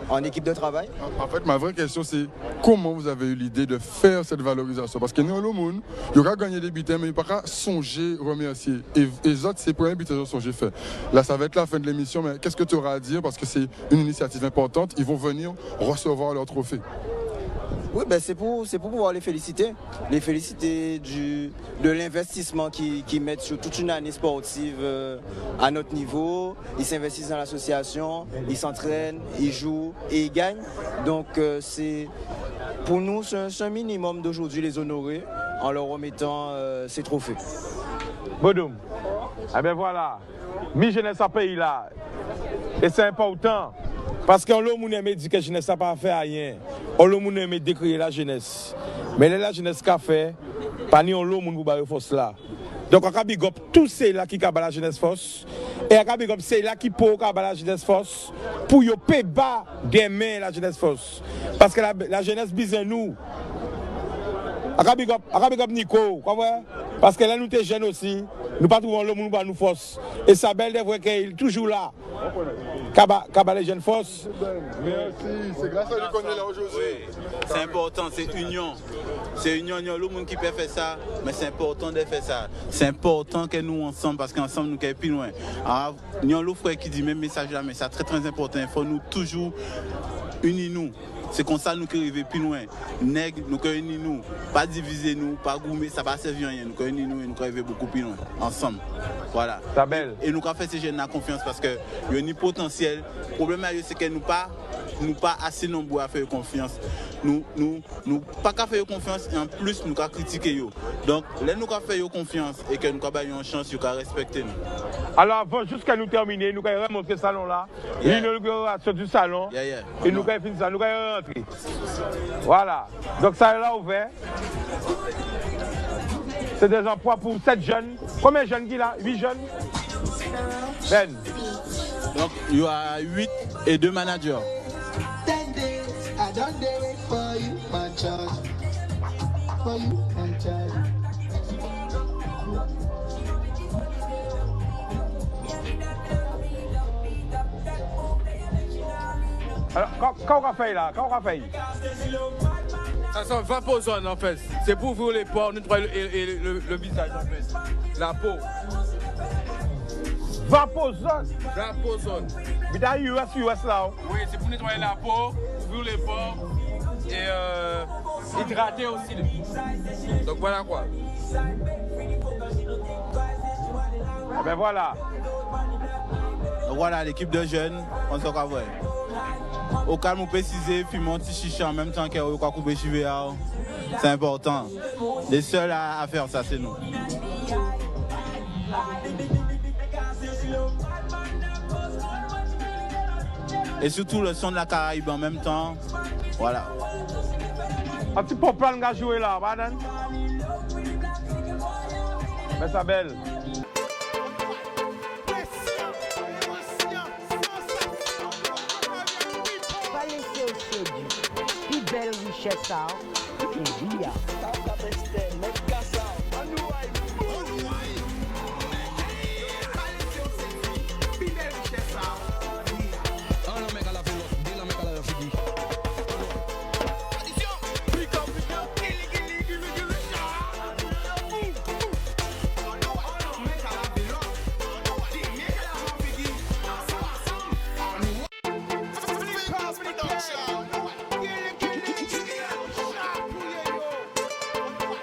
en équipe de travail. En fait, ma vraie question c'est comment vous avez eu l'idée de faire cette valorisation? Parce que nous, le monde, il y aura gagné des butins, mais il n'y a pas qu'à songer, remercier. Et les autres, c'est pour un buteur songer fait. Là, ça va être la fin de l'émission, mais qu'est-ce que tu auras à dire? Parce que c'est une initiative importante, ils vont venir recevoir leur trophée. Oui, ben c'est pour pouvoir les féliciter de l'investissement qu'ils mettent sur toute une année sportive à notre niveau. Ils s'investissent dans l'association, ils s'entraînent, ils jouent et ils gagnent. Donc pour nous, c'est un minimum d'aujourd'hui les honorer en leur remettant ces trophées. Bodoum, eh bien voilà, mi-jeunesse à pays là, et c'est important. Parce qu'on l'a dit que la jeunesse n'a pas fait rien. On l'a dit décrire la jeunesse. Mais la jeunesse qu'a fait, pas ni on l'a dit pour force là. Donc on a big up tous ceux là qui ont la jeunesse force. Et on a big up ceux là qui peuvent la jeunesse force pour y payer bas des mains la jeunesse force. Parce que la jeunesse besoin nous. On a big up Nico, parce que là nous sommes jeunes aussi. Nous pas trouvons le monde nous force. Et ça belle est vrai qu'il est toujours là. Kaba les jeunes forces. Merci, c'est grâce à lui qu'on est là aujourd'hui. Oui, c'est important, c'est union. C'est union, il y a le monde qui peut faire ça, mais c'est important de faire ça. C'est important que nous ensemble, parce qu'ensemble nous sommes plus loin. Alors, il y a le frère qui dit même message là, mais c'est très très important. Il faut nous toujours unir nous. C'est comme ça nous qui arrivons plus loin. Nègres, nous unis nous, pas diviser nous, pas goumer, ça va servir à rien. Nous unis nous et nous arrivons beaucoup plus loin, ensemble. Voilà. Ça belle. Et nous avons fait ces jeunes à confiance parce que y a un potentiel. Le problème c'est que nous pas assez nombreux à faire confiance. Nous pas qu'à faire confiance et en plus nous qu'à critiquer yo. Donc là nous qu'à faire confiance et que nous avons une chance, nous qu'à respecter nous. Alors avant jusqu'à nous terminer, nous allons remonter le salon là, l'inauguration du salon, et nous allons finir ça, nous allons rentrer. Voilà. Donc ça est là ouvert. C'est des emplois pour 7 jeunes. Combien de jeunes qui là? 8 jeunes? Ben. Donc il y a 8 et 2 managers. Alors, quand on va faire là? Quand on va faire? Ça sent vaposone en fait. C'est pour ouvrir les pores, nettoyer le visage en fait. La peau. Vaposone? Vaposone. Mais t'as US là? Oui, c'est pour nettoyer la peau, ouvrir les pores et hydrater aussi. Donc voilà quoi. Ben voilà. Donc voilà l'équipe de jeunes, on s'en va voir. Au calme, on préciser, fumer un petit chicha en même temps qu'on va couper cheveux. C'est important. Les seuls à faire ça, c'est nous. Et surtout le son de la Caraïbe en même temps. Voilà. Un petit peu plan de jouer là, madame. Mais ça belle. Plus belle richesse, ça, et